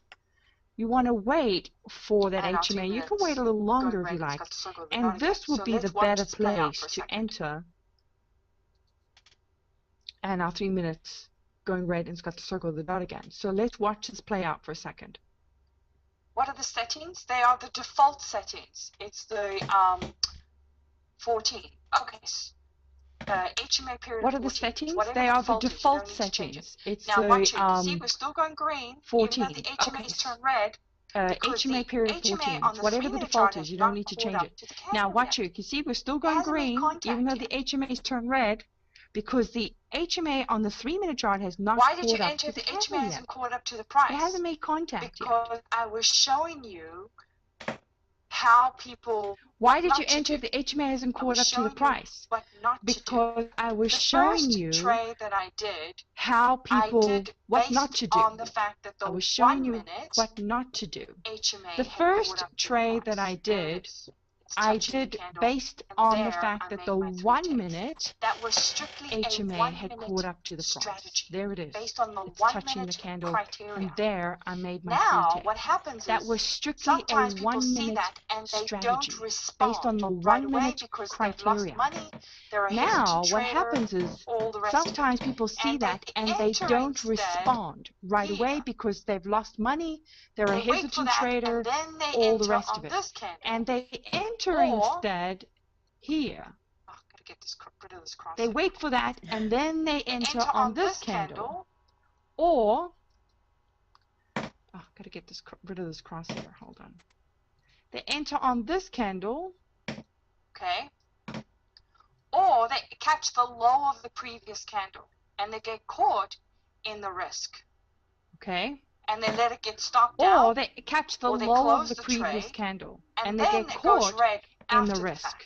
You want to wait for that And HMA. You can wait a little longer if you like. And this would be the better place to enter. And our 3 minutes going red and it's got the circle of the dot again. So let's watch this play out for a second. What are the settings? They are the default settings. It's the 14. Okay. HMA period. What are the settings? They are the default settings. It's now, watch it. You see, the we're still going green. 14. Even though the HMA's turn red. HMA period 14. It's whatever the default is. You don't need to change it. Now watch here. You see, we're still going green, even though the HMA's turn red, because the HMA on the 3-minute chart has not caught up to the candle yet. Why did you enter the HMA hasn't caught up to the price? It hasn't made contact yet. Because I was showing you how people. Why did you enter the HMA hasn't caught up to the price? Because I was showing you that I did, how people what not to do. On the fact that the I was showing you what not to do. HMA the first trade that I did based on the fact that the 1-minute HMA had caught up to the price. There it is. Based on the it's touching the candle, criteria. and there I made my now, what happens that is was strictly a 1-minute strategy based on the 1-minute criteria. Now, what happens is sometimes people see that and they don't respond right away because they've lost money, they're a hesitant trader, all the rest of it. And they enter instead here. They wait for that and then they enter on this candle. Or, gotta get rid of this cross here, hold on. They enter on this candle. Okay. Or they catch the low of the previous candle and they get caught in the risk. Okay. And they let it get stopped down. Or they catch the low of the previous candle and they get caught in the risk.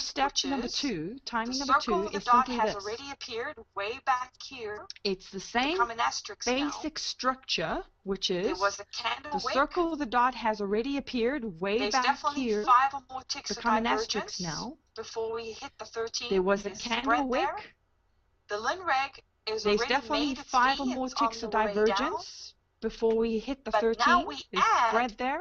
step number 2, timing number 2, circle with the is dot simply has this. already appeared way back here. It's the same Become an asterisk basic now. structure, which There is was a candle the wick. circle with the dot has already appeared way There's back definitely here. 5 or more ticks of Become an divergence asterisk now. before we hit the 13. There was a There's candle spread there. wick. The Linreg is There's already definitely made its 5 or V. more It's on ticks the of way down. divergence before we hit the But 13. now we There's add spread there.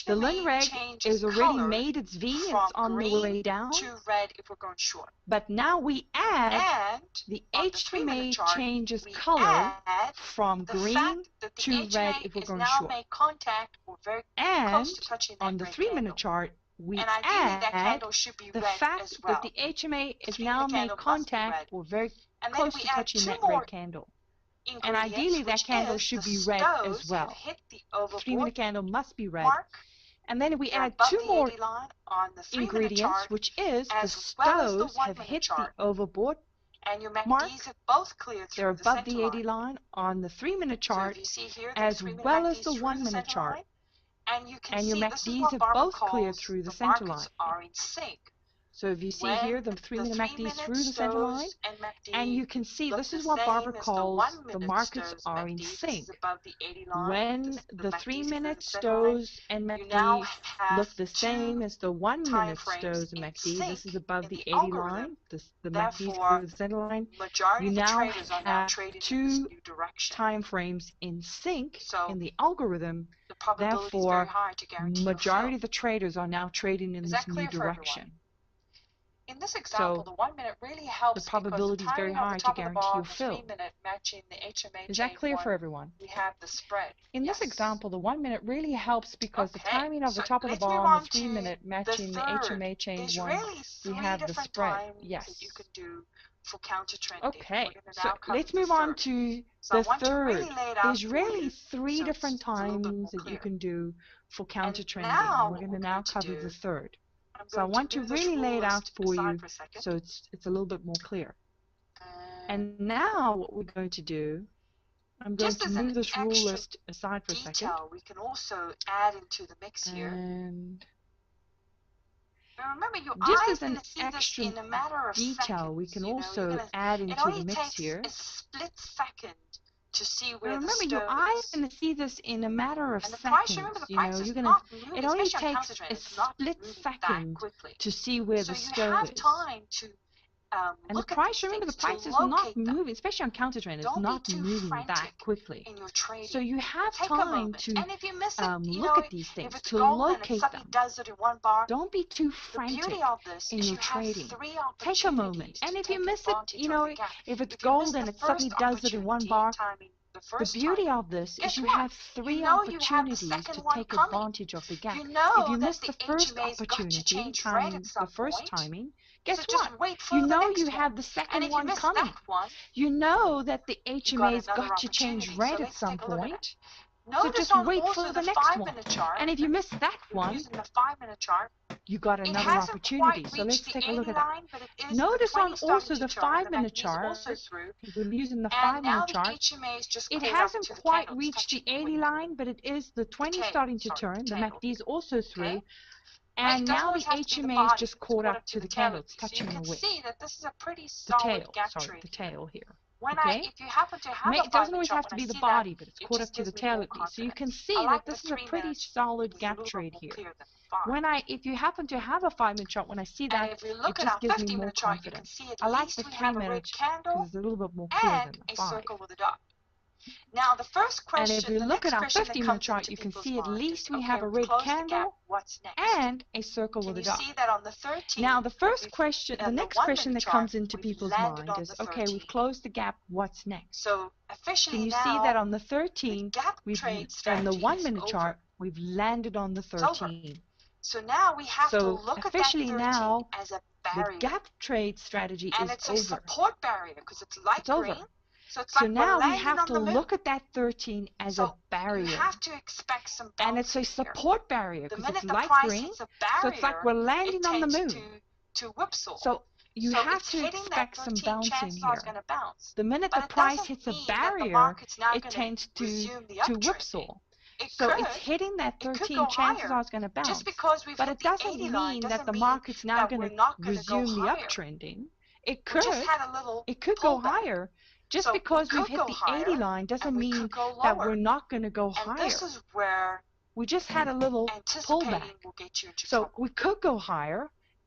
The LINREG is already made its V, it's on the way down. To red if we're going short. But now we add the HMA changes color from green to red if we're going short. And on the 3-minute chart, we add the fact that the HMA is now made contact or very close to touching that red candle. And ideally that candle should be red as well. The 3-minute candle must be red. And then we add 2 more ingredients, which is the stows have hit the overbought mark. They're above the 80 line on the 3-minute chart as well as the 1-minute chart. And your MACDs have both cleared through the center line. So if you see here the 3-minute MACD through the center line, and you can see this is what Barbara calls the markets are in sync. When the 3-minute stows and MACD look the same as the 1-minute stows and MACD, this is above the 80 line, the MACD through the center line, you now have 2 time frames in sync in the algorithm. Therefore, majority of the traders are now trading in this new direction. In this example, the 1-minute really helps the probability is very high to guarantee your fill. Is that clear for everyone? We have the spread. In this example, the 1-minute really helps because the timing of the top of the bar and the 3-minute matching the HMA chain 1, we have the spread. Yes. You can do for counter trending. Okay, so let's move on to the third. There's really 3 different times that you can do for counter trending. We're going to now cover the third. So I want to really lay it out for you so it's a little bit more clear. And now what we're going to do, I'm going to move this rule list aside for a second. We can also add into the mix here. And remember, your just eyes as an extra in a matter of detail, seconds, we can also add into the mix here. It only takes a split second to see where remember, the your eyes are going to see this in a matter of seconds. You know, you're going to. It only takes a split second to see where the stove is. Time to and the price, remember, the price is not moving, especially on counter trend, it's not moving that quickly. So you have time to look at these things, to locate them. Don't be too frantic in your trading. Take a moment. And if you miss it, you know, if it's gold and it suddenly does it in one bar, the beauty of this is you have 3 opportunities to take advantage of the gap. If you miss the first opportunity, the first timing, guess what? You know you have the second one coming. You know that the HMA's got to change red at some point. So just wait for the next one. And if you miss that one, you got another opportunity. So let's take a look at that. Notice on also the 5-minute chart, we're using the 5-minute chart, it hasn't quite reached the 80 line, but it is the 20 starting to turn. The MACD is also through. And now the HMA is just caught up to the candle. It's touching the wick. The tail, sorry, the tail here. Okay? It doesn't always have to be the body, but it's caught up to the tail at least. So you can see that this is a pretty solid gap trade here. If you happen to have a 5-minute chart, when I see that, it just gives me more confidence. I like the 3-minute because it's a little bit more clear than the 5. Now the first question, and if you look at our 50-minute chart, you can see at least we have a red candle and a circle with a dot. Now the first question, the next question that comes into people's mind is, okay, we've closed the gap, what's next? So officially can you see that on the 13, we've on the 1-minute chart, we've landed on the 13. So now we have to look at that 13 now, as a barrier. The gap trade strategy is over. And it's a support barrier because it's light green. Over. So now we have to look at that 13 as a barrier. You have to expect some and it's a support barrier because it's light green. So it's like we're landing on the moon. To whipsaw. So you have to expect some bouncing here. The minute the price hits a barrier, it tends to whipsaw. So it's hitting that 13, chances are it's going to bounce. But it doesn't mean that the market's now going to resume the uptrending. It could go higher. Just because we've hit the 80 line doesn't mean that we're not going to go higher. This is where we just had a little pullback. So we could go higher,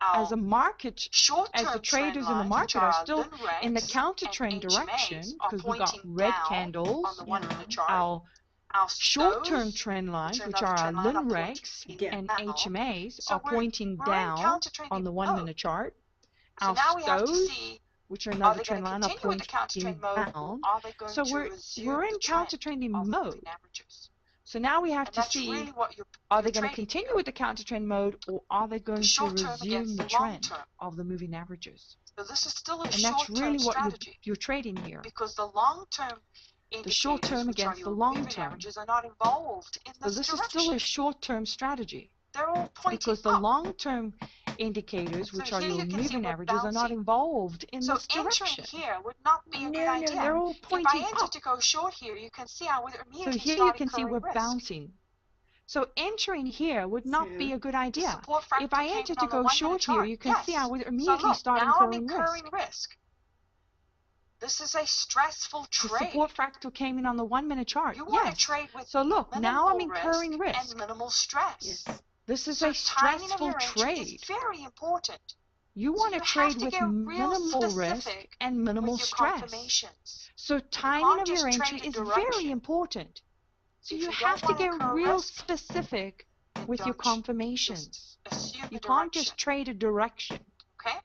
as a market, as the short-term trend traders in the lines, which market are are still in the Linrex counter and trend direction, HMAs, are because we got pointing red down on candles, the Yeah. 1-minute chart. our Our short-term those, trend lines, which which are are another our trend line, are pointing Linrex Yeah. and down. HMAs, So are pointing we're in down counter trending on the mode. 1-minute chart. So now we have to see, which are are another they going trend to line, are continue with the counter trend mode, or down. are they going So to we're resume in the counter trend trending of mode. moving averages? So now we have And to that's see, really what you're are they going to trading continue here. with the counter trend mode, or are they going to short term resume against the the long trend term. of the moving averages? So this is still a And that's short-term really what strategy, you're trading here. because the long-term The short indicators, term which are against the your long moving term. averages, are not involved in So this this is direction. still a short-term strategy, They're all pointing because the up. long-term indicators, So which are here your you can see moving we're averages, are not bouncing. involved in So this direction. entering here would not be a good idea. They're all If I pointing enter up. to go short here, you can see I would So immediately here you start can see incurring we're risk. bouncing. So entering here would not be a good The idea. support If factor I came enter in to on the go 1 minute short here, chart. you can see I Yes. would So immediately look, start now I'm incurring incurring risk. risk. This is a stressful The trade. support factor came in on the 1 minute chart. You want to Yes. trade with So look, now I'm minimal incurring risk. and minimal stress. Yes. This is So a timing of stressful your entry trade. is very important. You So want you to have trade to with get real minimal risk specific and minimal with your stress. confirmations. So You timing can't of your just entry trade the is very direction. important. So If you you have don't to want to get incur real risk, specific then with your don't. Just confirmations. assume You the can't direction. just trade a direction. Okay?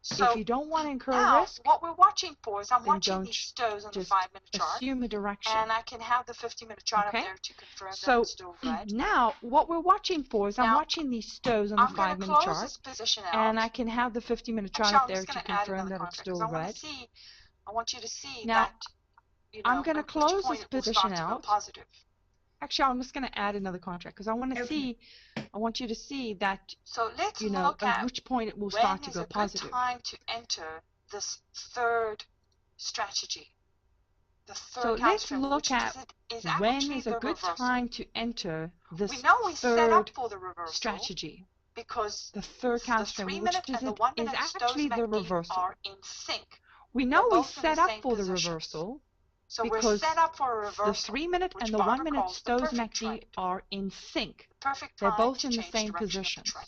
If So you don't want to incur now risk, what we're watching for is I'm then watching don't these stows on the just 5-minute chart, assume a direction. and I can have the 50-minute chart Okay? up there to confirm that So it's still red. now what we're watching for is I'm Now, watching these stows on the I'm going to 5-minute close chart, this position out. and I can have the 50-minute chart Actually, up I'm there just to going to add confirm another that it's contract because still I want red. to see. I want you to see Now, that, you I'm know, going to at which close point this it will position start to go out. positive. Actually, I'm just going to add another contract because I want to see, I want you to see that, So let's you know, look at at which point it will when start to is go a good positive. time to enter this third strategy. The So third let's counter, look which at is when actually is a the good reversal. time to enter this We know we set up third for the reversal strategy. because The third the counter trend, 3-minute which and the is 1-minute actually stows the MACD reversal. are in sync. We They're know we both in the set up same for the positions. reversal So we're because set up for a the reversal, 3-minute which and the Barbara 1-minute calls the stows perfect MACD trend. are in sync. Perfect They're time both to in the change same direction of the positions. trend.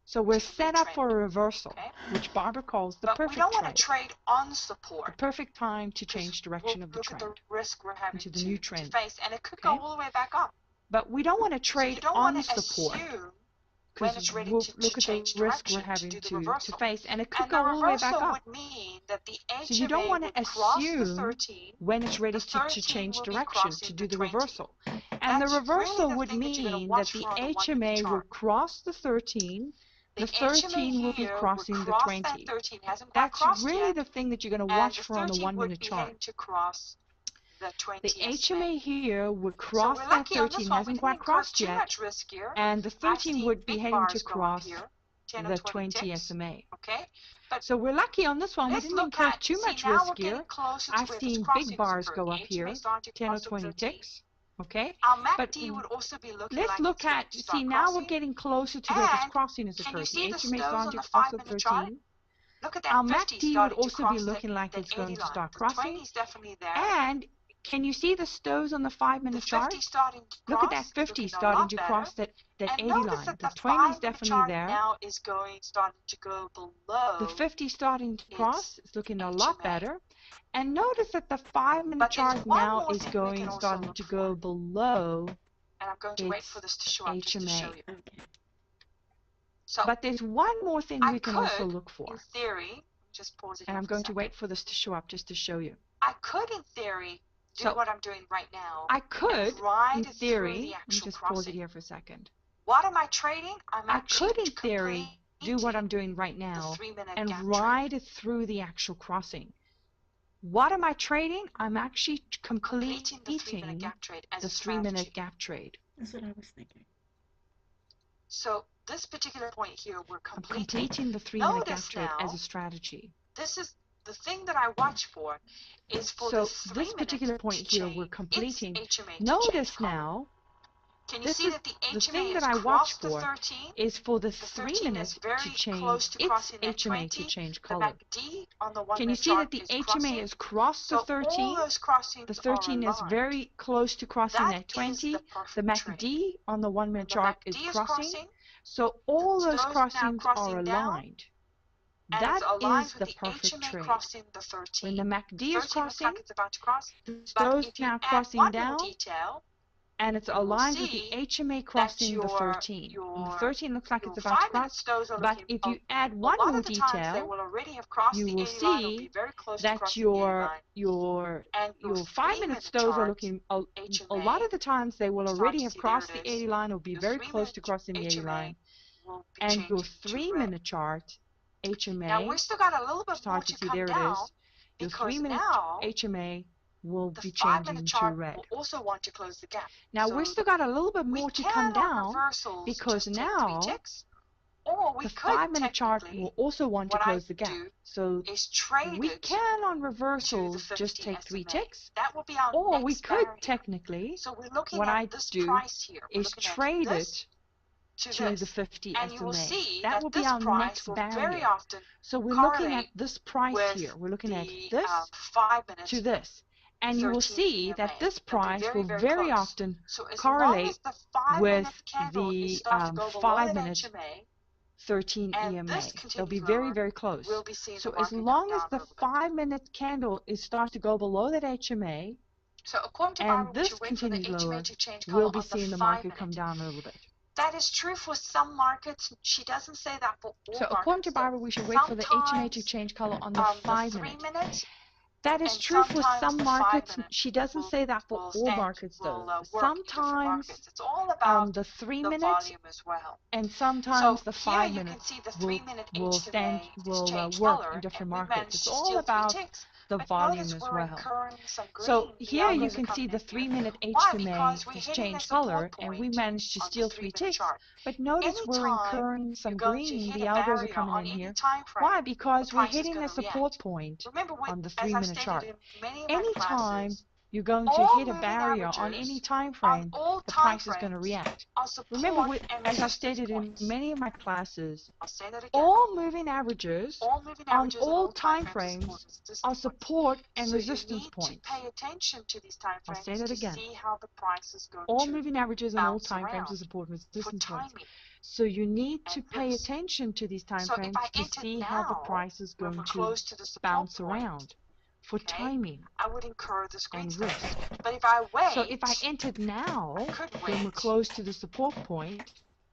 So we're To set up for a retrend. reversal, Okay? which Barbara calls the But we perfect don't want to trade. trade on The support perfect time to because change direction of the look at trend the risk we're having into the new to trend. face, and it could Okay? go all the way back up. But we don't want to So you trade don't on want to support assume when because it's ready we'll to look at the change risk we're direction to having do the to reversal. face, and it could And the go all the way back reversal up. would mean that the So you don't HMA want to would cross the assume 13. when it's ready The to 13 change will be direction crossing to the do the 20. reversal. And the That's really reversal the would thing that you're going to mean watch that the for on the 1-minute HMA will chart. cross the 13, The the HMA 13 will be here would crossing the cross that 20. 13, hasn't quite That's crossed really yet, the thing that you're going to and watch the for on the 13 would 1-minute be chart. heading to cross the The 20 HMA SMA. here would So cross we're that lucky on this 13, one. We hasn't didn't quite incur crossed too yet, much risk here. and the I've 13 seen would be big heading to bars go up cross here, 10 or the 20 20 ticks. SMA. Okay, but So we're lucky on this one. We let's didn't look incur at, too see much now risk we're getting here. closer to I've where this seen crossing big is bars occurring. go up HMA here, starting to 10 or cross the 20 13. ticks. Okay, Our but MACD would also be looking let's like look it's going at, to see, start now we're crossing. getting closer to where this And crossing has can you occurred. see The the HMA is stows starting on to the cross the 5-minute chart? 13. Look at that Our 50 MACD would starting to also be cross looking like that it's 80 going to line. start The crossing. 20 is definitely there. And can you see the stows on the 5-minute The chart? 50 starting to Look at that cross is 50 looking a starting lot to better. cross that And 80 notice line. that The the 20 is 5-minute definitely chart there. now is starting to go below The 50 starting to cross its is looking a HMA. lot better. And notice that the 5-minute But there's chart one now more is thing we can also starting look to for. go below And I'm going to wait for its this to show up just to show HMA. you. Okay. So But there's one more thing I we can also could, look for. in theory, just pause it And here I'm for a going to second. wait for this to show up just to show you. I could, in theory, do So what I'm doing right now. I could, and ride in through theory, the let me actual just pause crossing. it here for a second. What am I trading? I'm I actually could, in theory, do what I'm doing right the now 3-minute and gap ride it through the actual crossing. What am I trading? I'm actually completing the 3-minute completing gap trade as the a strategy. 3-minute gap trade. That's what I was thinking. So this particular point here, we're I'm completing. completing the 3-minute gap Notice trade now, as a strategy. this is the thing that I watch for is for So this 3 this minutes particular point to here, change we're completing. its HMA to Notice change color. now, Can you this see is that the the HMA thing is that I watch crossed the for 13? is for the The 3 13 minutes is very to change close to its crossing that HMA 20. to change The color. MACD on the Can you 1-minute see chart that the is HMA crossing. is crossed the So 13? all those crossings The 13 are is aligned. very close to crossing That that is 20. the The perfect trade. MACD on the 1-minute The chart is MACD is crossing. crossing. So all those Those now crossings are crossing down, aligned. and That it's aligned is with the the perfect HMA trade. crossing the 13. When the The MACD is 13 looks crossing, like it's about to cross. the But stows if you now add crossing one little down, detail, and it's aligned with the HMA crossing the 13. And the 13 looks like it's about to cross, but if you add one more detail, you will see that your 5-minute stows are looking, a lot of the times they will already have crossed the 80 line or be very close to crossing the 80 line. And your 3-minute chart, HMA, now we're still got a little bit more start to to see, come there it down is. Your because 3-minute now HMA will the be 5-minute changing to chart red. will also want to close the gap. Now So we're still got a little bit we more to can come on down reversals because just take 3 now ticks, or we the could 5-minute chart technically, will also want to what I close the gap. do So is trade we it can on to the reversals 50 just take 3 SMA. ticks, That will be our or we next could barrier. technically, So we're looking what at I this do price here. We're is looking at trade this it to to the this. 50 And you will SMA. see That that will be this our price next will very barrier. often So we're looking at correlate this price with here. We're looking at the this 5-minute to this. And you will 13 see EMA. that this They'll be price very, will very very close. often So as long correlate as the 5-minute with candle is the starting to go below that 5-minute HMA, 13 and EMA. this They'll be continues very, lower, very close. we'll be seeing So the as market long come as down a the little bit. 5-minute candle is starting to go below that HMA, So according to and Barbara, we this should wait for the continues lower, HMA to change we'll color be on the seeing the market 5-minute. come down a little bit. That is true for some markets. She doesn't say that for all So according to markets. Barbara, we should wait for the HMA to Sometimes change color on the the 5-minute. 3-minute That is and true for sometimes some the markets. 5-minute She doesn't say that for all markets though. will work in different Sometimes markets. It's all about the the 3-minute volume as well. and So sometimes the here you 5-minute can see the will 3-minute will HMA is changed work color, in and different we markets. managed It's to all steal 3 about ticks. the But volume notice as we're well. incurring some green. So The here you algos are can coming see the in here. 3-minute Why? HMA Because we're has hitting a changed support color and we point managed to on the steal 3 3-minute ticks. chart. But notice we're Anytime incurring you're some going to green. hit The a algos are barrier coming on in any here. time frame, Why? the because we're price is hitting going a to support react. point Remember, on the as I 3-minute stated chart. in many of my Anytime classes, you're going to all hit a moving barrier on any averages time on frame, all the time price is going to frames react. are Remember, support and as I've resistance stated in points. many of my classes, I'll say that again. all moving averages All moving on averages on all all time time frames frames are are support and so you resistance need to points. pay attention to these time I'll frames say that to again. see how the price is going All to moving averages on all bounce time frames around are support and for resistance points. timing So you need to and pay this. attention to these time So if frames I to entered see how the now, price is when going we're to close to the support bounce point, around for okay, timing I would incur this green and stuff. risk. But if I wait, So if I entered now, I could when we're wait close to the support point,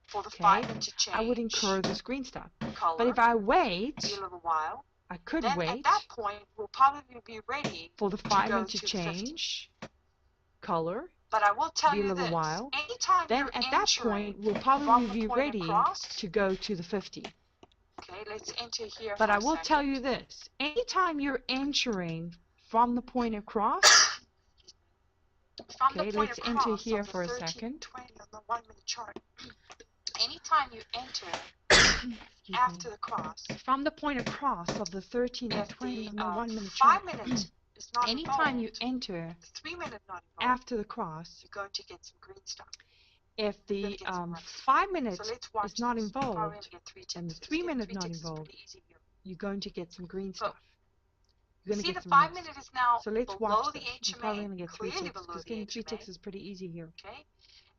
for the okay, 5-minute to change I would incur this green stuff. color, But if I be a wait, little while, I could then wait at that point we'll probably be ready for the to go 5-minute to to the 50. change color, But I will tell be a you little this, while. anytime Then you're at that entering point, we'll from probably the be point ready across, to go to the 50. okay, let's enter here But for I a will tell second. you this, anytime you're entering from the point across, From the okay, point let's enter across here of the for a 13 second. 20 on the 1-minute chart, anytime you enter after the cross, From the point across of the 13 and if 20 on the the 1-minute chart, 5-minute is not anytime you involved, enter the 3-minute not involved, after the cross, you're going to get some green stuff. if You're going the to get some red. 5-minute So let's watch is not this. You're probably going involved to get 3 ticks. and the Just getting 3-minute 3 not ticks is involved, pretty easy here. you're going to get some green So stuff. You're you going to see get the some 5-minute rest. is now So let's below watch the this. You're probably HMA, going to get 3 clearly ticks below because the getting 3 HMA. ticks is pretty easy here. Okay,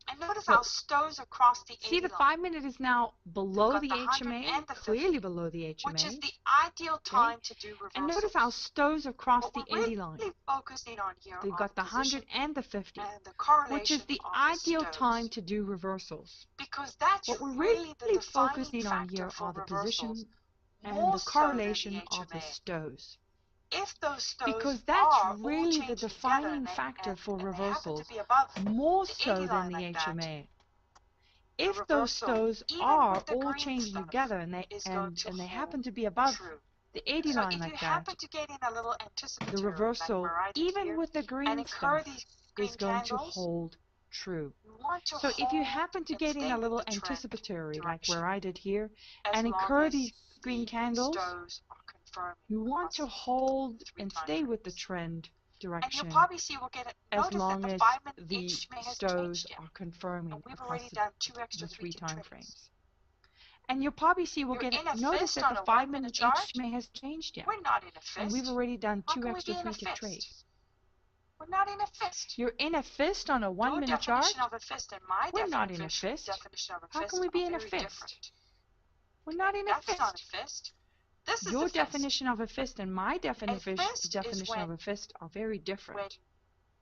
and notice So how stows across the 80 see, the line. 5-minute is now below got the the 100 HMA, and the 50, clearly below the which is HMA. the ideal Okay, time to do and reversals. notice how stows across What the we're 80 really line. focusing on here They've are got the the position 100 and the 50, and the which is correlation the of ideal the time stows. to do reversals. Because that's What we're really the really defining focusing on factor here for are the reversals, position and more the so than the correlation of the HMA. stows. If those stows Because that's are all really the changing together defining factor for and they happen to reversals, be above more the 80 so than line the like that, HMA. the If those reversal, stows even are with the all green changing stuff, together and is going to they hold happen to be above true. the 80 So line if you like that, happen to get in a little the anticipatory, like reversal, where I did even here, with the and green incur stuff, these green is going to candles, hold true. you want to So if you hold happen to and get in stay a with little the trend anticipatory, like direction, where I did here, as and long incur as these green the candles, stows are confirming you want across to the hold 3 and time stay with the frames. trend And you'll direction probably see we'll get it. as Notice that long the as 5-minute the HMA has stows changed yet. are And confirming we've across already done 2 extra the 3 three tick time trades. frames. And you'll probably see we'll You're get in a notice fist that the on a 5-minute 1-minute chart. HMA has changed yet. We're not in a And we've fist. already done How 2 can we extra be in a 3 tick fist? trades. We're not in a fist. You're in a fist on a Your 1-minute chart? definition of a fist and my We're not in a fist. definition of a How fist can we be are in a very fist? different. We're not in a That's not a fist. fist. This is Your a fist. definition of a fist and my A fist is definition when of a fist are very different.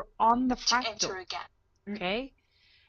you're on the to fractal. enter again. Okay?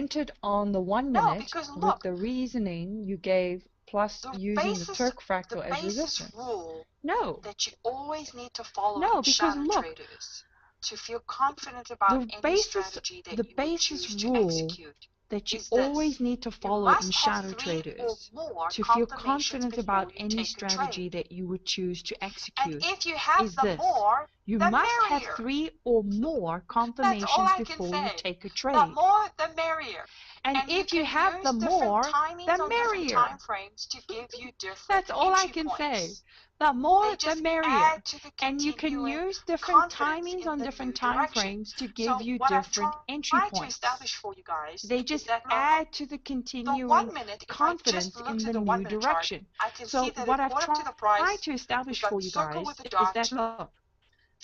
entered on the 1 No, minute because with look, the reasoning you gave plus using the Turk fractal as resistance. Rule No. that you always need to follow No, in because shadow look, traders to feel confident about any strategy that you would choose to execute that you is always this. need to You follow in must have shadow 3 or traders more to feel confirmations confident before about you any take a strategy trade. that you would choose to And execute if you have is the this. more, You the must have merrier. 3 or more That's all confirmations I can before you say. take a The trade. more, the merrier. And you if you can have the use different more, timings the on different merrier. time frames to give you different That's all I entry can say. points. The more, They the just merrier. add to the And you can continuing use different confidence timings in on the different new time direction. frames to So give you what I've different entry tried to points. establish for you guys They is just that add to the the continuing 1 minute, if I confidence just look in to the the new 1 minute chart, direction. I can So see that what I've according to the tried price, to establish we've got for the you circle guys with the is dot, that look,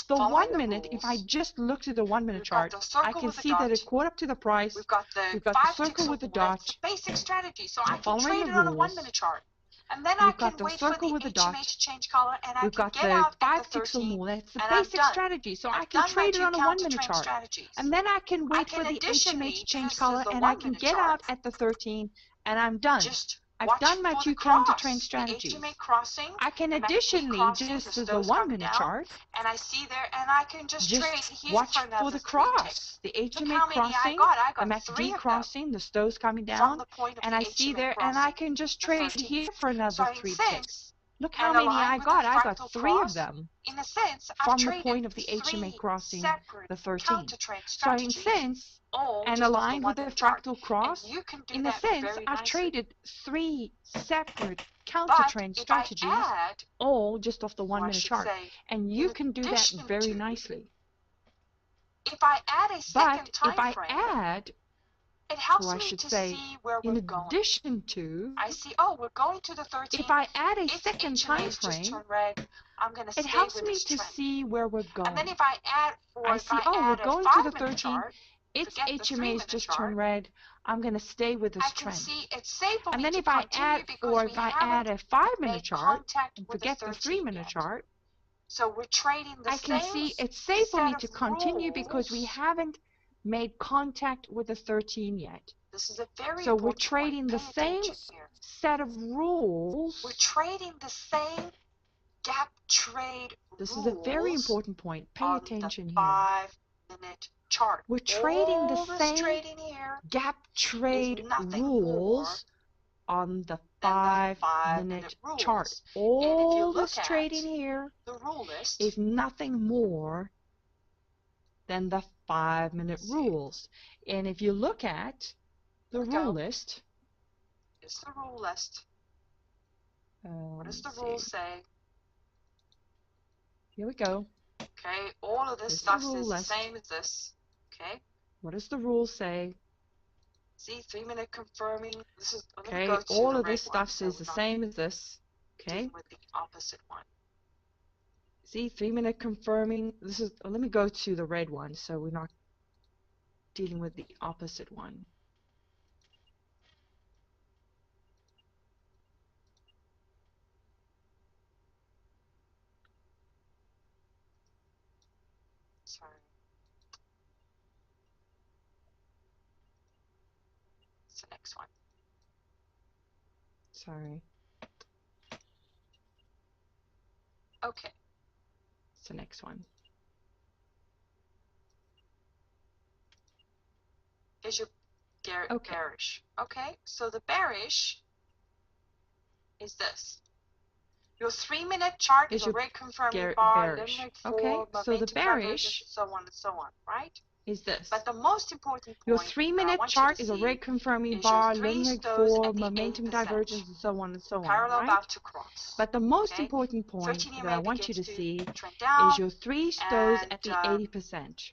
the following 1 the minute, if I rules. just look at the 1 minute We've got chart, the I circle can with the see that dot. it caught up to the price. We've got the We've got the 5 ticks circle of with the war. It's dot, the basic strategy. So I can following trade the it on a 1 rules. minute chart. And then I We've can got the wait for circle the with the HMA dot. to change color, and I We've can got get the out at 5 the ticks or 13, more. That's the and I'm basic done. strategy. So I I've can done my trade it 2 on a 1 minute counter-trend chart. strategies. And then I can I wait can for the HMA additionally, to change this color is the and 1 I can minute get chart, out at the 13 and I'm done. just I've watch done my for 2 the counter-trend cross, the strategies. HMA crossing, I can the MACD additionally, crossing, the just as a stones 1 coming minute down, chart, and I see there, and I can just trade just here watch for for another the 3 ticks. cross, the Look HMA how many I crossing, got. I the got 3 MACD of them crossing, the stones coming from down, the point of and the I see HMA there, and I crossing, can just the trade 13th. here for So another in 3 sense, ticks. Look how and many aligned I with got. the I got fractal 3 of cross, them in a sense, I've from the traded point of the 3 HMA crossing separate the 13. counter-trend So in strategies, sense, all and just off the aligned 1 with the minute chart. fractal And cross, you can do in a that sense, very I've nicely. traded 3 separate But counter-trend if I strategies, add, all just off the or 1 I minute should chart. say, And in you can do that addition very to, nicely. if I add a second But if time I frame, add, it or helps I me should to say, see where in we're going. addition to, I see, oh, we're going to the 13. if I add a Its second HMA time has just frame, turned red. I'm going to it stay helps with me this to trend. see where we're And then going. if I add, or I if see, I oh, we're add a going to the 5-minute 13, chart, its forget the HMA has 3-minute just chart, turned red, I'm going to stay with I this can trend. see it's safe for And me then to if I continue add, because or we if I haven't add a 5-minute made chart, contact and with the forget the 13 3-minute yet. chart, So we're trading the I can same see it's safe for set me of to continue because we rules. haven't made contact with the 13 yet. This is a very So we're important trading point. the Pay same attention here. set of rules. We're trading the same gap trade This is a very rules important point. Pay on attention the here. 5-minute chart. We're trading the All this same trading here gap trade is nothing more rules on the than the 5-minute 5-minute chart. rules. And if you All look this at trading here the rule list, is nothing more than the 5-minute rules. And if you look at the rule list, it's the rule list. What does the let's rule see. say? Here we go. Okay, all of this This stuff is the is rule the list. same as this. Okay, What does the rule say? see, 3-minute confirming. This is, let me Okay, go to all the of red this one, stuff so is we're the not same as this. Okay, dealing with the opposite one. see, 3-minute confirming. This is. Let me go to the red one, so we're not dealing with the opposite one. Sorry. It's the next one. Sorry. Okay. It's the next one. Is your Okay. bearish. Okay, so the bearish is this. Your 3-minute chart is a red confirming bar, limerick 4, okay, so the momentum bearish divergence, so on and so on, right? is this. But the most important Your point 3-minute chart is a red confirming bar, limerick 4, momentum divergence, and so on and so on, parallel right? about to cross. But the most important point 13 that I EMA want you to begins see trend down, is your 3 stows and at the 80%.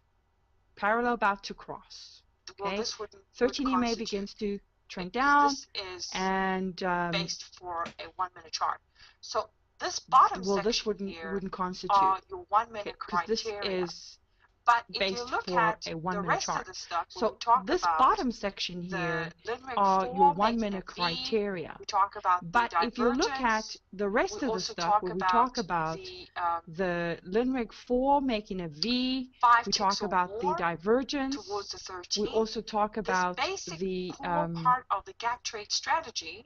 Parallel about to cross. well, Okay, this would 13 EMA constitute, begins to trend down, this is and based for a 1-minute chart. So this bottom well, section this wouldn't here constitute, are your 1-minute because this criteria. is But if you based look for at a the 1-minute rest chart. of the stuff, when So we talk this about bottom section here the limerick are 4 your making 1-minute a V, criteria. we talk about But the if you look at divergence, the rest we of the also stuff, talk where we about talk about the limerick 4 making a V, 5 we ticks talk or about the more divergence, towards the 13. we also talk about this basic the core part of the gap trade strategy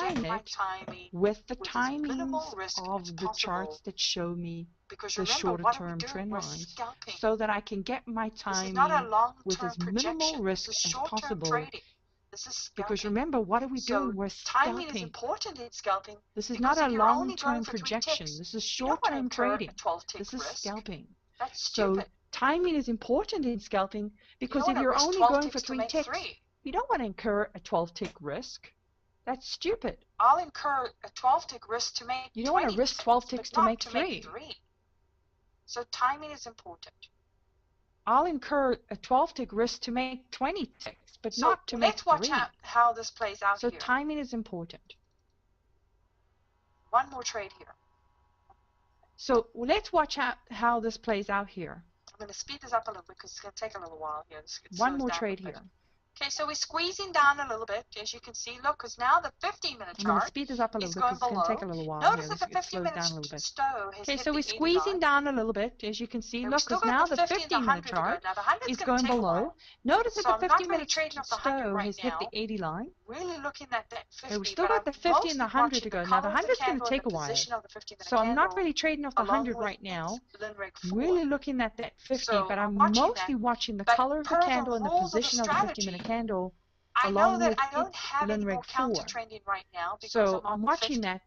align it with the timings of the charts that show me the shorter term trend lines, so that I can get my timing with as minimal risk as possible. Because remember, what are we doing? We're timing is scalping. important in scalping. This is Because not a if you're only long-term going for 3 projection. ticks, This is you don't want to short-term incur trading. a 12-tick This is risk. scalping. That's So stupid. timing is important in scalping, You because don't if want to you're risk only 12 going for ticks to 3 make ticks, 3. you don't want to incur a 12-tick risk. That's stupid. I'll incur a 12-tick risk to make You don't 20 want to risk 12 ticks, ticks but to not make to make 3. 3. So timing is important. I'll incur a 12-tick risk to make 20 ticks, but So not to make let's watch 3. how this plays out So here. timing is important. One more trade here. So let's watch how this plays out here. I'm going to speed this up a little bit because it's going to take a little while here. One more trade here. Okay, so we're squeezing down a little bit, as you can see. Look, because now the 15-minute chart I'm going to speed this up a little bit because it's going to take a little while Notice here. that the It slows down a 15-minute little bit. stow has Okay, hit so the we're 80 squeezing line. down a little bit, as you can see. And Look, because now the 15-minute chart now, the is going going to take a below. while. Notice So that the I'm not really 15-minute trading off the 100 stow right has hit the now. 80 line. Really looking at that 50, Okay, we still but got the I'm 50 and the mostly 100 to watching go. the Now the color of the 100's going candle to and take the a while. position of the 15-minute So I'm not candle, really trading off the along 100 with right now. its Linreg I'm 4. really looking at that 50, So but I'm watching mostly that. watching the But color of the per the candle and the rules of the position of the 50-minute strategy, candle I know along that with I don't its have any more Linreg counter 4. trending right now because So I'm on I'm the watching 50. that.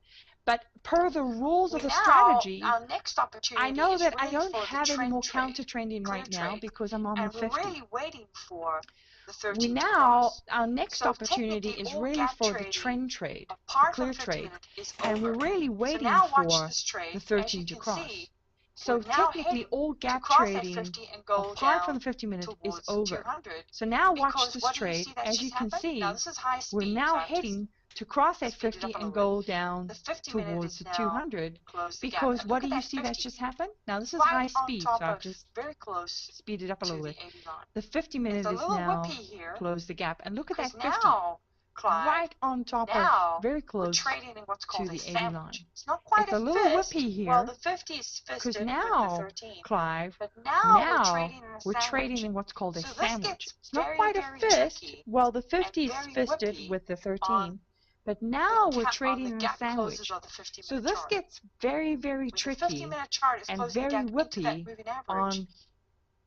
But per the rules of the Now, strategy, our next opportunity I know is that I really don't for the have any more trend counter trade, trending clear right now trade, because I'm on the and we're 50. really waiting for the 13 We to now, cross. our next So opportunity technically, is all really gap for the trading trend trade, the apart clear from 50 trade, minute is and we're over. really So waiting now watch for this trade. the As 13 you to can cross. see, So we're now technically, heading all to gap cross that trading 50 and go apart from down the 50 minute is towards over. 200. So now watch Because this what do you trade. see that As just you can happened? Now see, this is high we're speed. now So I've just heading to cross that speed it 50 up a and little go bit. down The 50 minute towards is the now 200 close the gap. because And what look do at you that see that's 50 just happened? Now this is right high on speed, top so I've of, just very close speeded up a to little the bit. 80 line. The 50 It's minute a is little now whippy here closed the gap. And look at that because 50 now, Clive, right on top of, now very we're close trading in what's to called a the 80 line. sandwich. It's not quite It's a a little fist. whippy Well, here the 50 is because fisted with the now, 13. Clive, But now we're now trading in a we're trading sandwich. in what's called a So this sandwich. gets It's not very, quite a very fist. tricky Well, the and 50 is very fisted whippy with the on 13, but now we're on trading the in a gap closes sandwich. of the So 50-minute this chart. gets very, very When the tricky 50-minute chart is and closing the very gap into that whippy moving average, on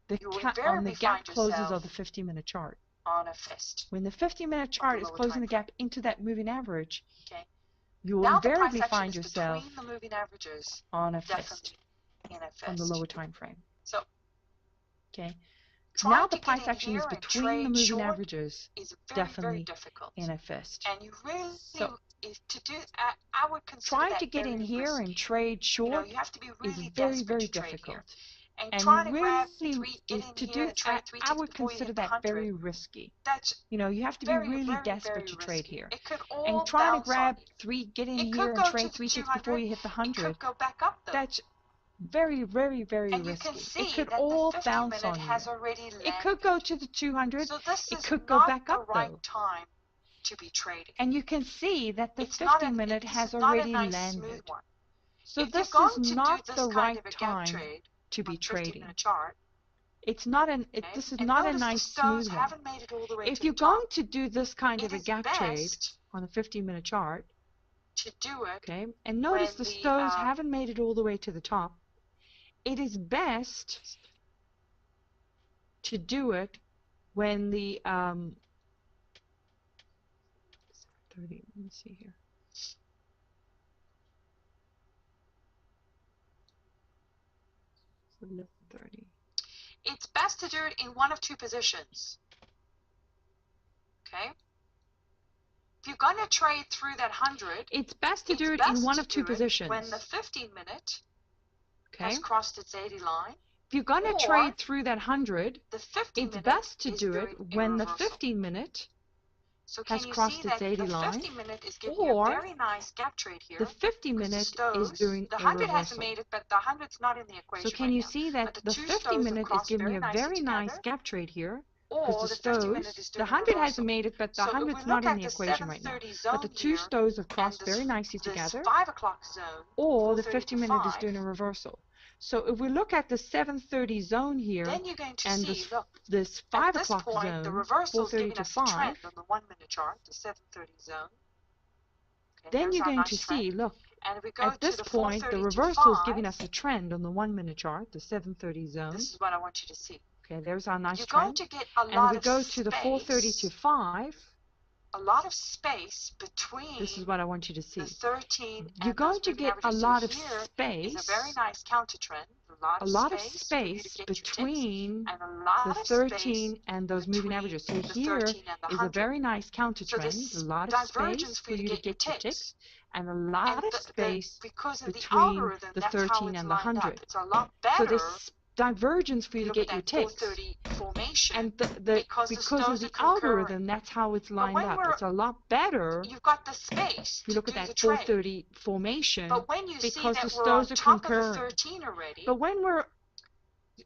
the you will on the invariably gap find closes yourself of the 50-minute chart. on a fist When the 50-minute on chart the is lower closing time the frame. gap into that moving average, Okay. you will Now the price invariably action find is yourself between the moving averages, on a fist definitely in a fist. on the lower time frame. So Okay. trying Now the to get price in action is here and between the trade moving short averages, is very, very definitely difficult. in a fist. And you really, So to do, I would consider trying that to get very in here and risky. trade You know, short you have to be is really very, desperate very to trade here. difficult. And And trying to grab really, get in to here do and trade three I ticks would before you consider hit the that 100, very risky. that's You know, you have to be very, really very, desperate very to trade risky. here. It could And all trying to bounce on grab you. get in It here could and go to trade the 3 ticks 200. before you hit the It 100, could go back up though. that's very, very, very And you can risky. It see could that the all 50 bounce minute on you. has already It could landed. go to the 200. So this It is could go not back the up right though. time to be trading. And you can see that the It's not 50 minute this has is not a already nice smooth landed. one. So If you're this is going to do not this the kind right of a gap time trade to on be 50 trading. minute chart, It's not okay, this is and not a notice the nice stones smooth one. haven't made it all the way If to the you're going top. to do this kind It of a is gap trade best on a 50-minute chart, to do it okay, and when notice the stones haven't made it all the way to the top, it is best to do it when the 30, let me see here. So 11:30. it's best to do it in one of two positions. Okay? If you're going to trade through that 100, it's best to do it in one of two positions. When the 15 minute okay, has crossed its 80 line. If you're going to trade through that 100, the 15 it's minute best to is do it when the reversal. 15 minute So has crossed its 80 line, the 50 minute is giving you a very nice gap trade here. the 50 minute is doing the a 100 reversal. hasn't made it, but the 100's not in the equation. So can you see that the 50 minute is giving you a very nice gap trade here? Because the stows, the 100 hasn't made it, but the 100's not in the equation right now. But the two stows have crossed very nicely together, 5 o'clock zone, or the 50 minute is doing a reversal. So if we look at the 7:30 zone here, then you're going to and see, this 5 at this o'clock point, zone, the reversal is 4:30 giving to us a 5, trend on the 1 minute chart, the 7:30 zone. Okay, then you're going nice to trend. see, look, and if we go at this to the point, the 4:30 reversal is to 5, giving us a trend on the 1 minute chart, the 7:30 zone. This is what I want you to see. Okay, there's our nice You're trend. going to get a And lot we of go space, to the 4:30 to 5. a lot of space between This is what I want you to see. the 13 You're and going those to get averages. a lot so of here space. is a very nice counter trend. A lot of space between the 13 and those moving averages. So here is a very nice counter trend, a lot of space for you to get your ticks, and a lot of space between the 13 and the 100. So there's divergence for you to get your ticks. And because of the algorithm, that's how it's lined up. It's a lot better you've got the space if you look at that the 430 formation, but when you because see the that we're on stows are top concurrent. of the 13 already, But when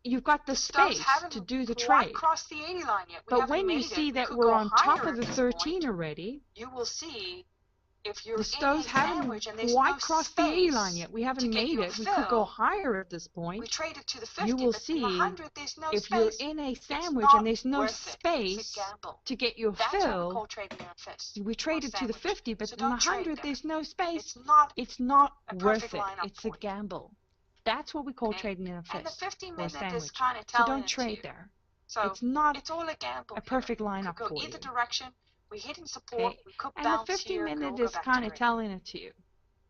you've got the space to do the trade. Crossed the 80 line yet. But when you see that we're on top of the 13 already, you will see if you're the stows haven't quite crossed the 80 line yet. We haven't made it. We could go higher at this point. We traded to the 50, you will but see in the 100, there's no if space. you're in a sandwich and there's no space to get your fill. We traded to the 50, but in the 100 there's no space. It's not worth it. It's a gamble. That's what we call trading in a fist or a sandwich. So don't trade there. So it's not all a gamble. A perfect lineup for you. Either direction. We're hitting support. Okay. We could and bounce the 50 here, minute is kind of telling it to you.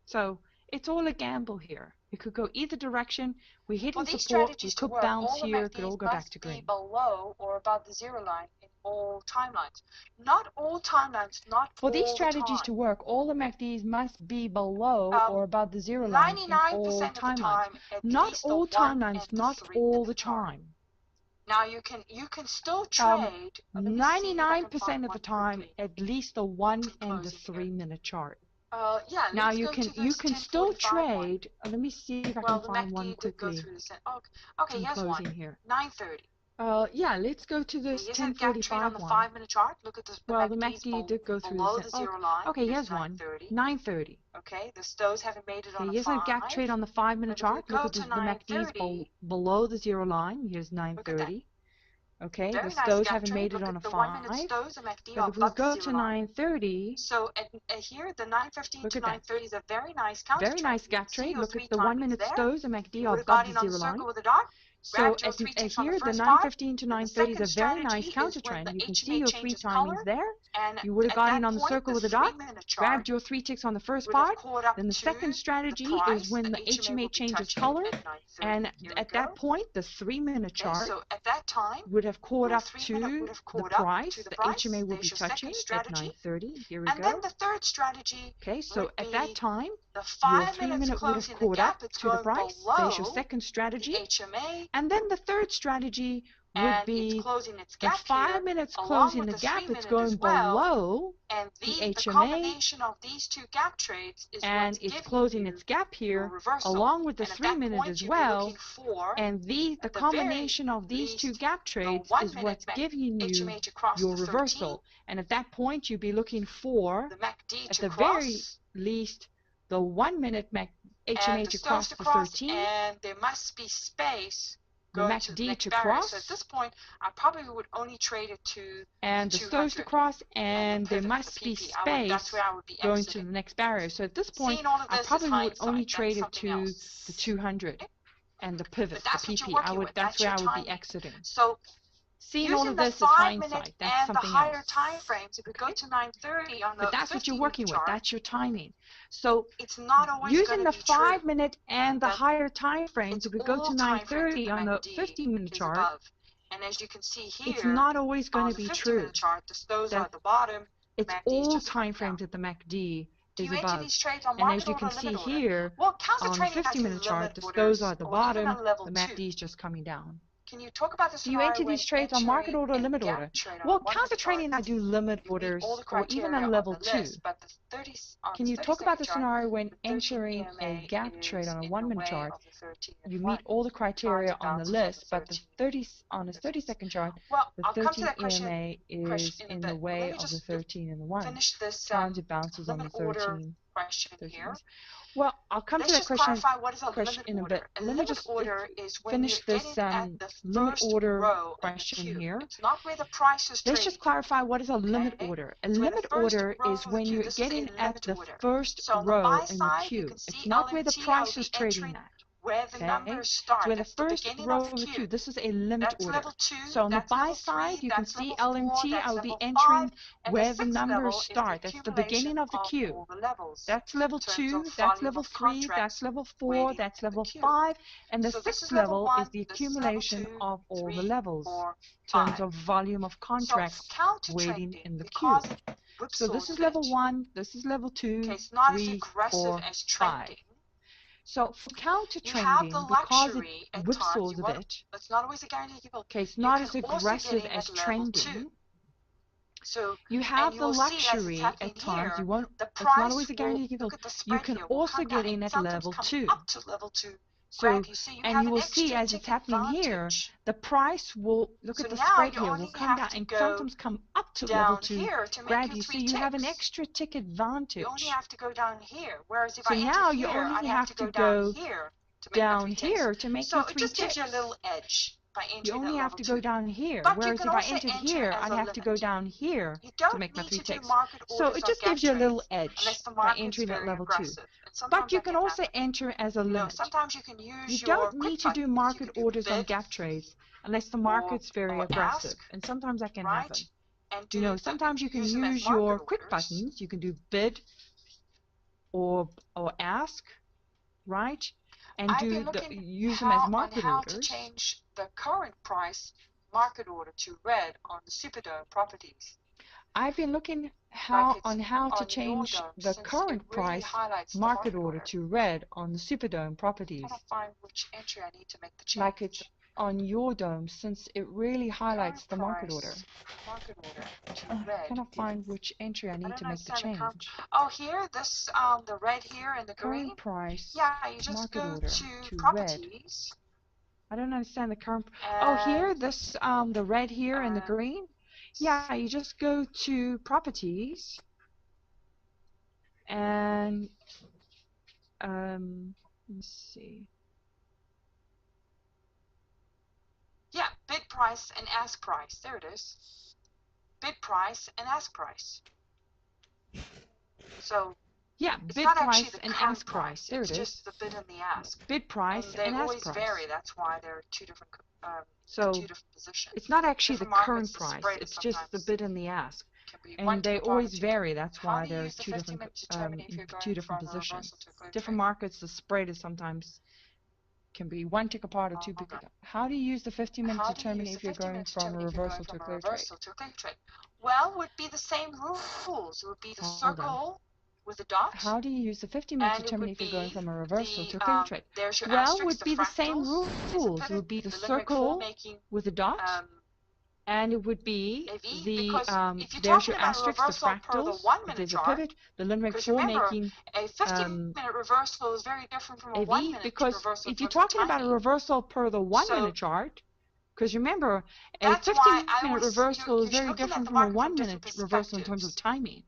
So it's all a gamble here. It could go either direction. We're hitting support. We could bounce here. It could all go back to green. Below or above the zero line in all timelines. Not all timelines. Not for these strategies to work. All the MACDs must be below or above the zero line in all timelines. Not all timelines. Not all the time. Now you can still trade 99% of the time, at least the 1 and the 3 minute chart. Yeah. Now you can still trade. Let me see if I can find one quickly. Okay, here's one. Here. 9:30. Yeah, let's go to this 10:45 one. 5 minute chart. Look at the well, the MACD did go through the zero line. Okay, here's one. 9:30. Okay, the stows haven't made it on the 5. Here's a gap trade on the 5 minute chart. Look at the MACD's below the zero line. Here's 9:30. Okay, the stows haven't made it on a 5. But if we go to 9:30, so here the 9:15 to 9:30 is a very nice counter trade. Very nice gap trade. Look at the 1 minute stows and MACD are above the zero line. So here the 9:15 to 9:30 is a very nice counter trend. You can see your 3 timings there. You would have got in on the circle with a dot, grabbed your 3 ticks on the first part. Then the second strategy is when the HMA changes color, and at that point the 3 minute chart would have caught up to the price. The HMA will be touching at 9:30. Here we go. And then the third strategy. Okay, so at that time your 3 minute would have caught up to the price. There's your second strategy. And then the third strategy would be the 5 minutes closing the gap. It's going below the HMA, and it's closing its gap here along with the 3 minute as well. And the combination of these two gap trades is what's giving you your reversal. And at that point, you'd be looking for, at the very least, the 1 minute HMA to cross the 13. And there must be space. The MACD to cross. So at this point, I probably would only trade it to and the stows to cross, and there must be space going to the next barrier. So at this point, I probably would only trade it to the 200 and the pivot, the PP. That's where I would be exiting. So seeing all of this is hindsight. That's something else. Time frames, if we go to 9:30 on the but that's what you're working with. That's your timing. So it's not always using the 5 minute and the higher time frames, if we go to 9:30 on the 15 minute chart, and as you can see here, it's not always going to be true. Chart, the stows are at the bottom. It's all time frames at the MACD is above. And as you can see here, on the 50 minute chart, the stows are at the bottom, the MACD is just coming down. Can you talk about this? Do you enter these trades on market order or limit order? Well, counter trading, I do limit orders or even on level 2. Can you talk about the scenario when entering a gap trade on a 1 minute chart? You meet all the criteria on the list, but the 30 on a 30-second chart, the 13 EMA is in the way of the 13 and the 1. Times it bounces on the 13. Well, I'll come to that question in a bit. Let me just finish this limit order question here. Let's just clarify what is a limit order. A limit order is when you're getting at the first row in the queue. It's not where the price is trading at. Okay, so where the first row of the queue. This is a limit order. So on the buy side, you can see LMT. I will be entering where the numbers start. That's the beginning of the queue. That's level 2. That's level 3. That's level 4. That's level 5. And the 6th level is the accumulation of all the levels in terms of volume of contracts waiting in the queue. So this is level 1. This is level 2, 3, 4, 5. So for counter You have trending, the because it luxury at times. whipsaws a bit, It's not always a guaranteed people. okay, it's You not can as also get aggressive in as at level trending. 2. So, You and have you the will see as it's luxury happening at times. here, You won't. the It's not price always a will, guaranteed look yield. at the You spread can here, will also come down get in and at sometimes level come 2. up to level 2. So, Grab, you see you and have you an will see extra as tick it's happening here, advantage. the price will, look So at the now spread you here, will only come have down to and go sometimes come up to level down 2. here to make Grab, your you 3 see, you have an ticks. extra tick You advantage. only have to go down here, whereas if So I enter now you here, only I'd have have to to go down go here to make my down 3 ticks. here to make So your it 3 just gives you a ticks. little edge by You entering only at have level to 2. go down here, But you whereas can if I also entered enter here, as I'd a have to go limit. down here You to don't make my need 3 to do ticks. market So orders it on just gap gives you a little trades unless edge the by market's entering at very level 2. aggressive. And But sometimes you that can can also happen. enter as a You know, limit. sometimes you can You use don't your quick need to do buttons. You market can do orders on bid gap trades unless the or, market's very aggressive. ask, And sometimes that can right? happen. And You know, sometimes you can use them as use market your quick orders. buttons. You can do bid or ask, right? And I've been looking use them as on market how to orders. change the current price market order to red on the Superdome properties. I've been looking on how to change the current price market order to red on the Superdome properties. I'm trying to find which entry I need to make the change. Like it's on your dome, since it really highlights the market order. Market order to red. I cannot find which entry I need to make the change. Oh, here, this the red here and the green. Current price. Yeah, you just market go order to red. properties. I don't understand the current. Oh, here, this the red here and the green. Yeah, you just go to properties and let's see. Yeah, bid price and ask price. There it is. Bid price and ask price. So yeah, it's bid not price actually the and current ask price. There it's it is. just the bid and the ask. Bid price and they ask always price. vary. That's why they're two different positions. It's not actually different the current markets, price. It's just the bid and the ask. And they always vary. That's why there are two different positions. Different markets, the spread is sometimes can be 1 tick apart or 2 tick apart. How do you use the 15-minute to determine if you're going from a reversal to a clear trade? Well, would be the same rules. It would be the circle with a dot. How do you use the 15-minute to determine if you're going from a reversal to a clear trade? There's your Well, asterisk, would be the same rules. It would be the circle with a dot. And it would be the there's your asterisk, the fractals, there's a pivot, the Limerick 4 making a 15-minute reversal is very different from a 1-minute because reversal. If you're talking about a reversal per the 1-minute chart, because remember, a 15-minute reversal is very different from a 1-minute reversal in terms of timing.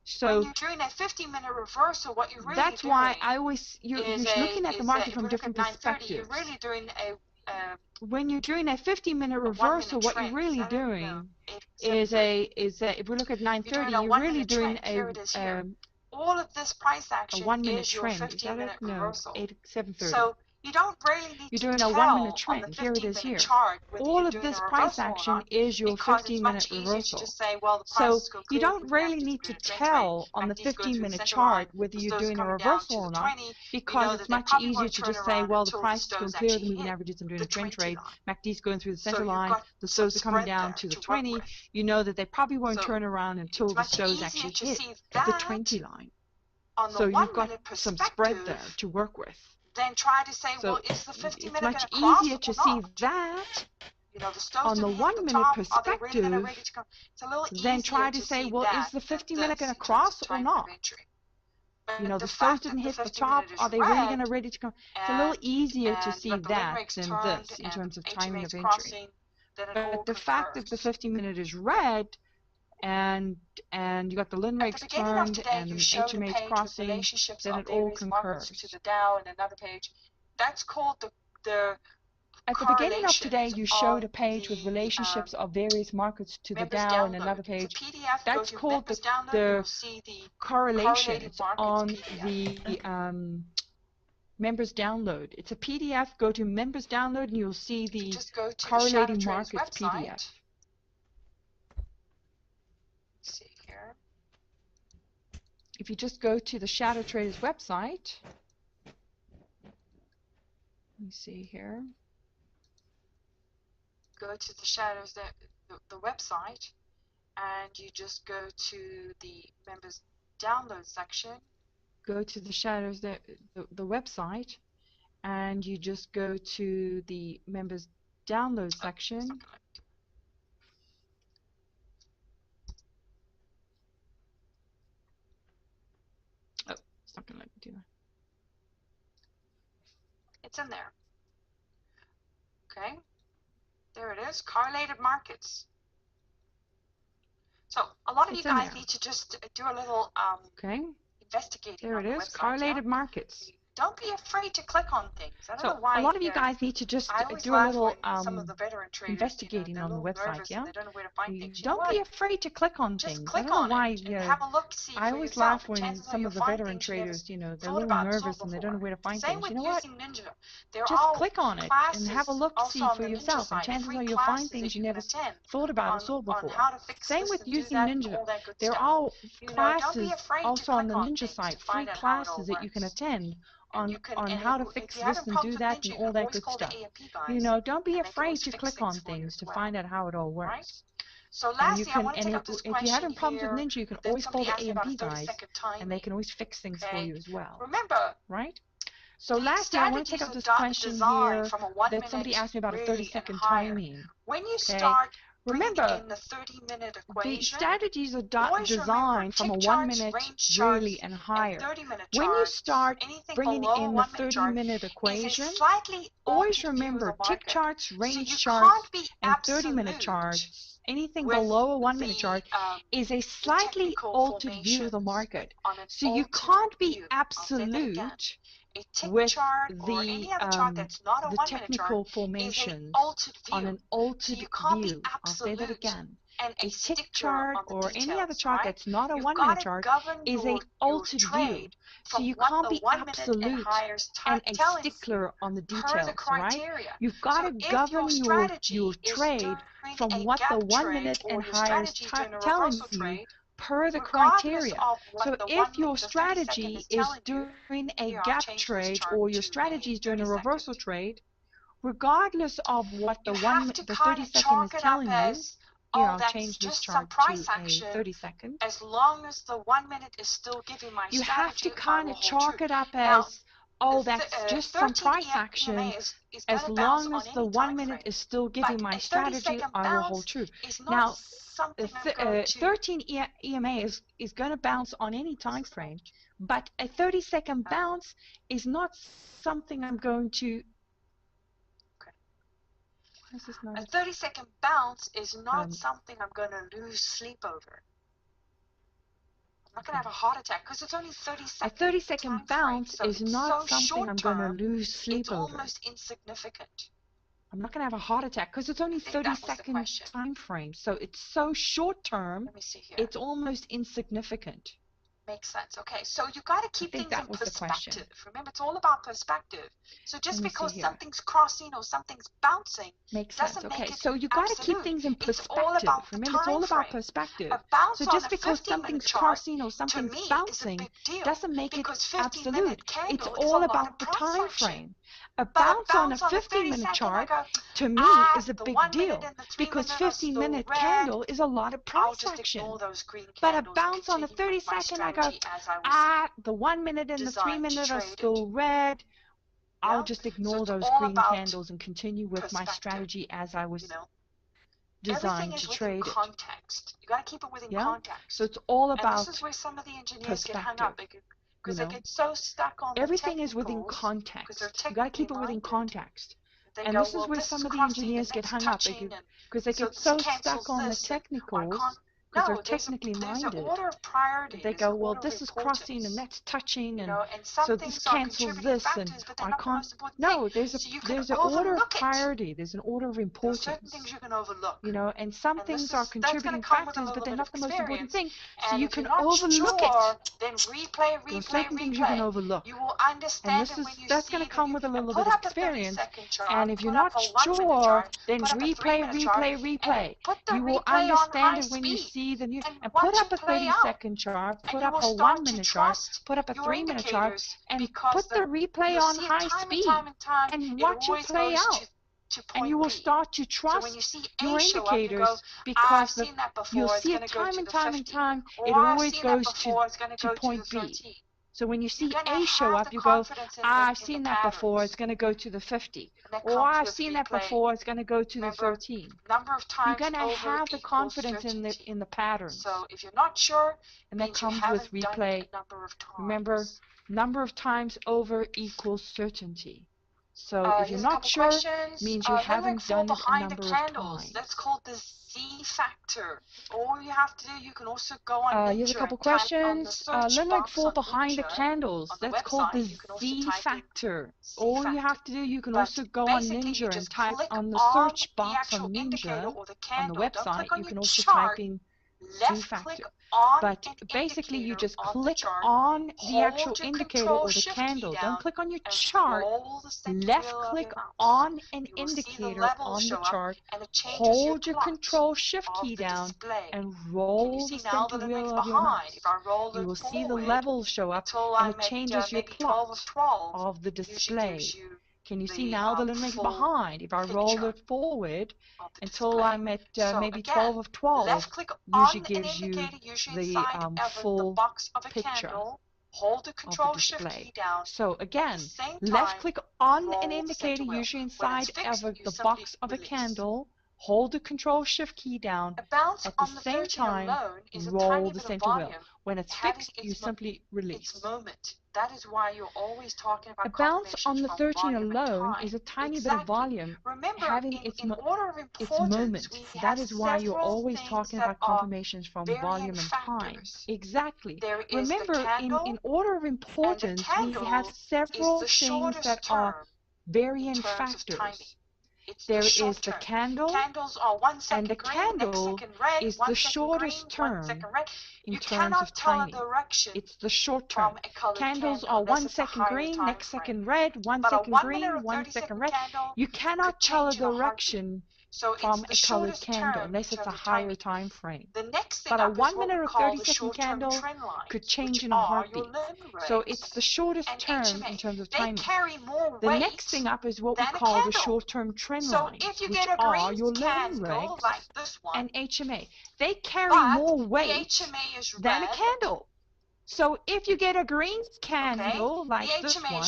So when you're doing a 15-minute reversal, what you're really that's doing why I always you're looking at the market from different perspectives. You're really doing when you're doing a 15-minute reversal, what you're really doing is if we look at 9:30, you're really doing all of this price action a 1-minute is your trend. 15-minute reversal. 7:30. So you don't really need you're to doing tell a 1-minute on trend. the Here it is 15-minute here. chart whether All you're of doing this a price reversal or action not, is your because it's 15-minute much easier reversal. to just say, well, the So prices go you clear, don't really need to tell on the 15-minute chart whether you're doing a reversal or not, because it's much easier to just say, well, the price is going clear, the moving averages, I'm doing a trend trade, MACD's going through the center line, the stows are coming down to the 20, you know that they probably won't turn around until the stows actually hit the 20 line. So you've got some spread there to work with. Then try to say, so well, is the 15-minute it's much going to easier to see that on the 1-minute perspective, then try to say, well, is the 15-minute going to cross or not? The stows didn't hit the top. Are they really going to come? It's a little easier to see that than this in terms of timing of entry. But the fact that the 15-minute is red and you got the Linrakes turned and the HMA's crossing, then it all concurs. To the Dow and another page. That's called the At the beginning of today, you showed a page with relationships of various markets to the Dow and another page. That's called the correlations on the members download. It's a PDF. Go to members download and you'll see the correlating markets PDF. See here. If you just go to the Shadow Traders website, let me see here. Go to the Shadows, the website, and you just go to the members download section, go to the shadows, the website, and you just go to the members download section. Oh, it's not going to let me do that. It's in there. Okay, there it is, correlated markets. So a lot of you guys need to just do a little investigating. There it on is, the website, correlated markets. Don't be afraid to click on things. I don't know So why. a lot of you guys need to just do a little some of the veteran traders, investigating on the website, yeah? they don't know where to find things. Don't be afraid to click on Just things. click I don't know on why. it and have a look, see I for always yourself. laugh when Chances are some you'll of the find veteran things you never traders, you know, they're a thought little about, saw nervous and they don't know before. where to find Same things. with You know what? using Ninja. They're Just all click on it and have a classes look, also see on for the Ninja yourself, and side, chances free are you'll find classes things that you you can never attend thought about or saw on before. how to fix Same this with and do using that and Ninja. all that good There are stuff. all You know, don't be classes afraid to also on click the on Ninja things site, to free find out how it all classes that you can works. attend And you can, on and how to if fix you're this having and do problems with that Ninja, and you all can that always good call the stuff. AMP guys. You know, don't be And they can afraid always to fix click things on for you things as to well. find out how it all Right? works. So And you lastly, I can, want to and take up this if you're question having problems with here Ninja, you can that always call somebody the asked me about AMP guys, 30-second and they timing. can always fix things for Okay? you as well, Remember, right? So these lastly, I want to take strategies up are this question designed here from a that somebody 1 minute asked me about a really and 30-second higher. timing. When you Okay, start bringing remember in the 30-minute the equation, strategies are always remember designed from tick a 1 charts, minute range really charts, and and higher. 30-minute When you charts. start Anything bringing below a in the 1-minute chart 30-minute is a equation, slightly always altered view of remember the tick market. charts, So range you charts, can't be and 30-minute absolute charts, anything with below a 1 minute the chart is a the slightly technical altered view of the formations market. on an So you altered can't be view. I'll say that again. absolute A tick with chart or any other chart that's not a the 1-minute chart technical is a formations altered on view. an So altered you can't be view. I'll say that absolute again. and a A tick stickler chart on the or any other details, chart right? that's not a You've 1 got minute to chart govern is a your altered view. trade So from you what can't the be 1-minute and absolute higher and a telling you stickler on the per the details, all right? criteria. You've got So to if your govern your strategy is trade during from a what the gap 1 trade minute and or your higher is strategy is during a telling reversal you trade, per the regardless criteria. of what So the if your the 30-second strategy is is telling you, during a here I'll gap change this trade chart or your to strategy a is during a 30-second. reversal trade, regardless of what You the have to the kind 30 of second is chalk it up telling you, as, here oh, I'll that's change this just some chart to price a action. 30-second. As long as the 1-minute is still giving my You have to strategy, I kind will of hold true. chalk it up Now, as, oh, that's just some 13 price EMA action. is going As to bounce long on as the any 1 time minute frame. is still giving But my a strategy, 30-second I will hold bounce true. is not Now, something I'm going to 13 EMA is going to bounce on any time frame, but a 30-second bounce is not something I'm going to. Why is this not? A 30-second bounce is not something I'm going to lose sleep over. I'm not going to have a heart attack because it's only 30 seconds. A 30-second bounce so is not so something I'm going to lose sleep it's over. Almost insignificant. I'm not going to have a heart attack because it's only 30-second time frame. So it's so short term, Let me see here. it's almost insignificant. Makes sense. Okay, so you got to keep things in perspective. Remember, it's all about perspective. So just because something's crossing or something's bouncing doesn't make it so you got to keep things in perspective. Remember, it's all about perspective. So just because something's crossing or something's bouncing doesn't make it absolute. It's all about the time frame. A bounce on a 15-minute chart to me is a big deal because 15-minute candle is a lot of price action. But a bounce on a 30-second, I go, the 1 minute and the 3 minute are still red. I'll just ignore those green candles and continue with my strategy as I was designed to trade it. Context. You got to keep it within context. So it's all about and this is where some of the engineers get hung up because they get so stuck on everything is within context. You got to keep it within context. And this is where some of the engineers get hung up because they get so stuck on the technicals because they're technically minded. Order of priority. They go, well, this is crossing and that's touching, and so this cancels this, and I can't. No, there's an order of priority. There's an order of importance. Certain things you can overlook. And some things are contributing factors, but they're not the most important thing. So you can overlook it. Then replay. There are certain things you can overlook. You will understand and that's going to come with a little bit of experience. And if you're not sure, then replay. You will understand it when you see the new. And put up a 30-second chart, put up a 1 minute chart, put up a 3 minute chart, and put the replay on high speed and watch it play out. And you will start to trust your indicators because you'll see it time and time and time. It always goes to point B. So when you see A show up, you go, I've seen that before, it's going to go to the 50. Or I've seen that before, it's going to go to the 13. You're going to have the confidence in the patterns. So if you're not sure, and that comes with replay. Remember, number of times over equals certainty. So if you're not sure, means you haven't done it a number of times. That's called the Z factor. All you have to do, you can also go on Ninja. You have a couple questions. Limerick fall behind the candles. That's called the Z factor. All you have to do, you can also go on Ninja and type on the search box on Ninja on the website. You can also type in Z factor. But basically, you just click on the actual indicator or the candle. Don't click on your chart. Left click on an indicator on the chart. Hold your Control Shift key down and roll the center wheel of your mouse. You will see the levels show up and it changes your plot of the display. Can you see now the limerick behind? If I roll it forward until I'm at maybe 12 of 12, usually gives you the full picture of the display. So again, left click on an indicator, usually inside of the box of a candle. Hold the Control Shift key down. At the same time, roll the center wheel. When it's fixed, you simply release. That is why you're always talking about a bounce on the 13 alone is a tiny bit of volume having its moment. That is why you're always talking about confirmations from volume and time. Exactly. Remember, in order of importance, we have several things that are varying factors. There is the candle, and the candle is the shortest term in terms of timing. It's the short term. Candles are 1 second green, next second red, 1 second green, 1 second red. You cannot tell a direction from a colored candle unless it's a higher time frame. But a 1 minute or 30-second candle could change in a heartbeat. So it's the shortest term in terms of timing. The next thing up is what we call the short-term trend lines, which are your limericks and HMA. They carry more weight than a candle. So if you get a green candle like this one,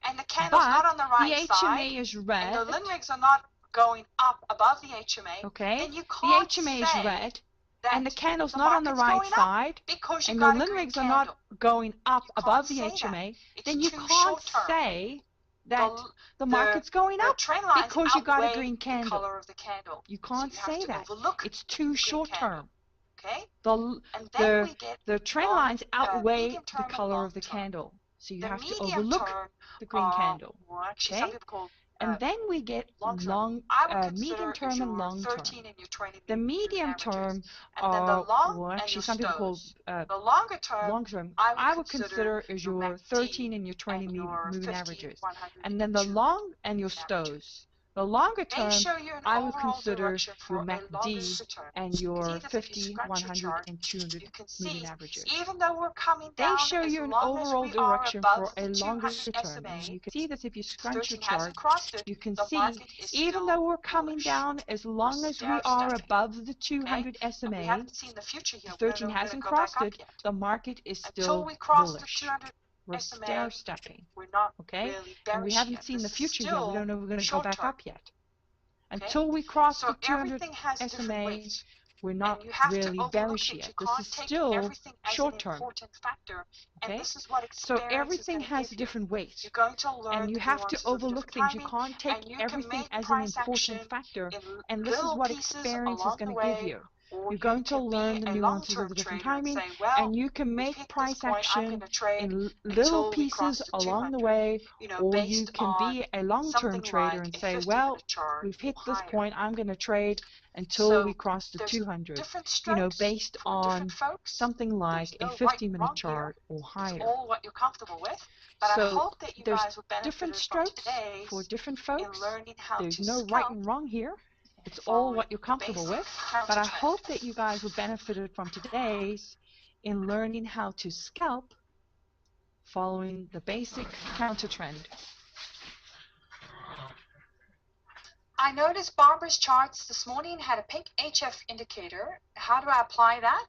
and the candle's not on the right the HMA is red, and the limericks are not going up above the HMA, okay, then you can't the HMA is red, and the candle's the not on the right side, and the got limericks are not going up above the HMA, then you can't say that the market's going up because you got a green candle. You can't say that. It's too short term. Okay? The trend lines outweigh the color of the candle. So you have to overlook the green candle. Okay? And then we get medium term and long term. The medium term are, well, actually some people call the longer term, I would consider is your 13 and your 20 moving averages. And then the long and your stows. The longer term, I would consider your MACD and your 50, 100, and 200 moving averages. They show you an overall direction for a longer term. And you can see this if you scrunch your chart. You can see, even though we're coming down, as long as we are above the 200 SMA, the 13 hasn't crossed it, the market is still bullish. We're stair-stepping, okay? And we haven't seen the future yet. We don't know if we're going to go back up yet. Until we cross the 200 SMA, we're not really bearish yet. This is still short term. Okay? So everything has a different weight. And you have to overlook things. You can't take everything as an important factor. And this is what experience is going to give you. You're going to learn the nuances of the different timing, and you can make price action in little pieces along the way, or you can be a long-term trader and say, well, we've hit this point, I'm going to trade until we cross the 200, you know, based on something like a 50-minute chart or higher. So there's different strokes for different folks. There's no right and wrong here. It's all what you're comfortable with. But I hope that you guys will benefit from today's in learning how to scalp following the basic counter trend. I noticed Barbara's charts this morning had a pink HF indicator. How do I apply that?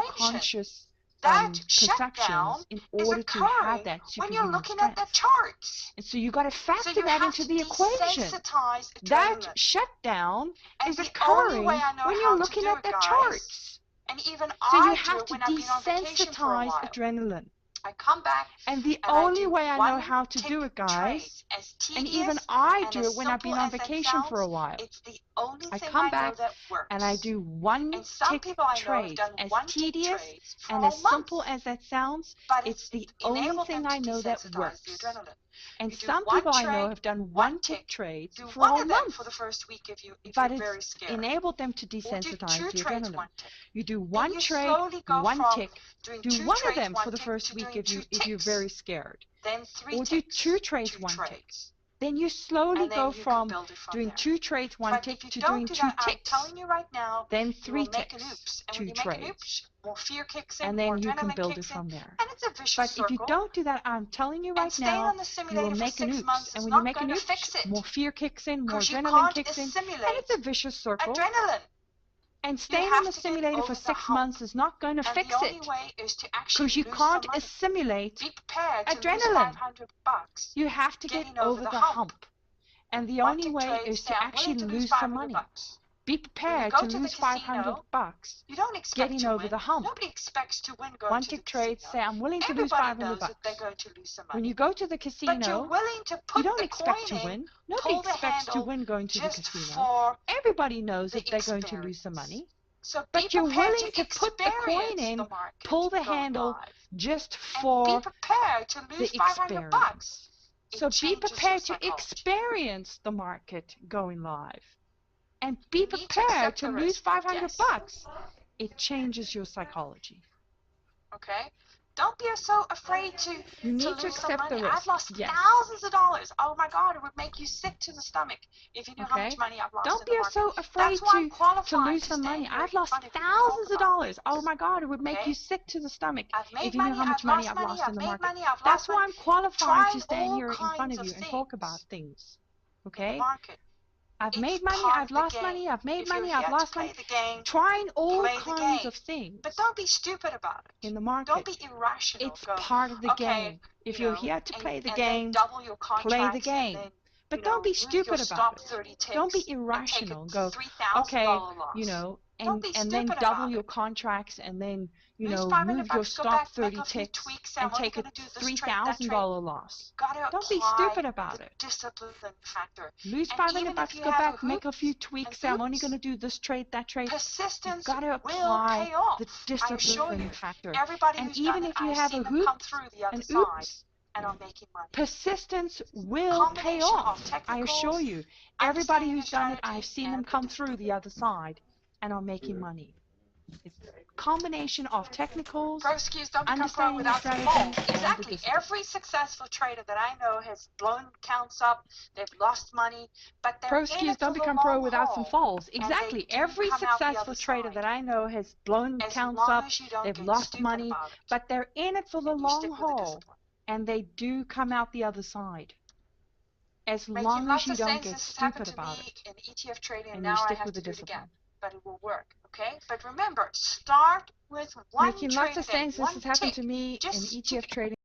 conscious that perceptions shutdown in is order to have occurring that when you're superhuman looking at the strength. charts. And so you got to So factor you that have into to the equation. desensitize That adrenaline. shutdown And is the only way occurring I know when how you're to looking do at it, the guys, charts. and even So you I do have it to when I've been on vacation for a desensitize while. adrenaline. I come back And the and I only do way I know one how to do tick it, guys, trade. As and tedious even I and do as it when I've simple been on as that vacation for a sounds, while. it's the only I thing come I know back that works. and I do one And some tick people I know have trade. done As one tick tedious trades for and a as whole simple month, as that sounds, but it's the it's only enabled thing them I to know that desensitize the works. adrenaline. And You do some one people I know trade, have done one one tick tick, trades do for a one whole of them month. for the first week if you're But very it's scared. enabled them to Or do desensitize two the trades, adrenaline. one tick. You do Then one you trade, slowly go one from tick. doing Do two one of trades, them one for the tick first to week doing two if you're ticks. very scared. Then three Or do ticks, two trades, two one tick. trades. Then you slowly And then go you can from build it from doing there. two trades, one But tick if you to don't doing do two that, I'm ticks. telling you right now, Then you three will make an ticks, oops. And two when you make an trades. oops, more fear kicks in, And more then you can adrenaline build it kicks in, from there. and it's a vicious But circle. if you don't do that, I'm telling you right And staying now, on the you will simulator for make an 6 oops. months And is when you not make going an to oops, fix it. more fear kicks in, more Because you adrenaline can't kicks in, and assimilate it's a vicious circle. adrenaline. And You staying on have the to get simulator over for the 6 hump. months is not going to And fix the only it. way is to actually Because you lose can't some money. assimilate Be prepared to lose adrenaline. $500 You have to get getting over the the hump. hump. And the One only tick way trades is say, to I'm actually willing to lose lose some money. $500. Be When you prepared go to to the lose casino, $500. you don't expect Getting to over win. the hump. Nobody expects to win going One to the tick trade, casino. say I'm willing to lose Everybody $500. knows that they're going to lose some When money. you go to the But you're casino, willing to you put don't the expect coin to in, win. Nobody pull the expects to handle win going to the just casino. for Everybody knows the that they're going to lose some experience. money. So be But you're prepared willing to to put the coin experience the in, market pull the going handle live. just And be for prepared to lose the $500. experience. It So be changes your prepared to psychology. experience the market going live. And be You need to prepared accept to the lose risk. $500. Yes. It changes your psychology. Okay? Don't be so afraid to You need to lose some accept money. the I've risk. lost Yes. thousands of dollars. Oh my God, it would make you sick to the stomach if you knew how much Okay? money I've lost Don't in be the market. so That's afraid why I'm to qualified lose to some stand money. here I've in lost front of you and talk thousands of about dollars. Oh things. my God, it would make Okay? you sick to the stomach I've made if you knew money, how much I've money lost I've money, lost in I've the made market. money, I've That's lost why money. I'm qualified to Trying stand all here in front kinds of of you and talk about things things. in the Okay? market. I've It's made money, part I've of the lost game. money, I've made If you're money, here I've to lost play money. the game, Trying all play the kinds game. of things But don't be stupid about it. in the Don't market. be irrational. It's Go, part of the okay, game. If you you're know, here to play the and game, then double your play the contracts game. and then, But you don't know, be move your stupid about stop it. 30 ticks Don't be and take a irrational. Go, $3,000 okay, loss. you know, Don't be and stupid then double about your it. contracts and then, you Lose know, 500 move your bucks, go stop back, make 30 a few ticks tweaks, and I'm only take a going to do this trade, that trade. $3,000 loss. Got to Don't be apply stupid about the it. discipline factor. Lose And 500 even if bucks, you go have back, a make a few an tweaks. Say, I'm only going oops, to do this trade, that trade. You've persistence got to will apply pay off. the I assure you. discipline factor. Everybody And who's done even it, if you I've have seen a them come hoops, through the other an side oops, and are making money. persistence will pay Combination of off. I assure technicals, you. Everybody understanding a who's done it, I've strategy, seen them and the come through the discipline. other side and are making money. It's a combination of technicals, Pro SKUs don't become pro understanding the without some strategy, falls. and the Exactly. discipline. Every successful trader that I know has blown counts up, they've lost money, but they're Pro in SKUs it for don't the become pro long without some haul. falls. And Exactly. they do Every come out the successful other trader side. that I know has blown As counts long up, as you don't they've get lost stupid money, about it. but they're in it for the And you long stick with the haul, discipline. and they do come out the other side. As Making long as lots you of don't sense. get This has happened stupid to about me it, in ETF trading, and and you now I stick have with to the do it again. discipline. But it will work, okay? But remember, start with one Making trade lots a of day, sense. This one has happened tick. to me in Just ETF trading.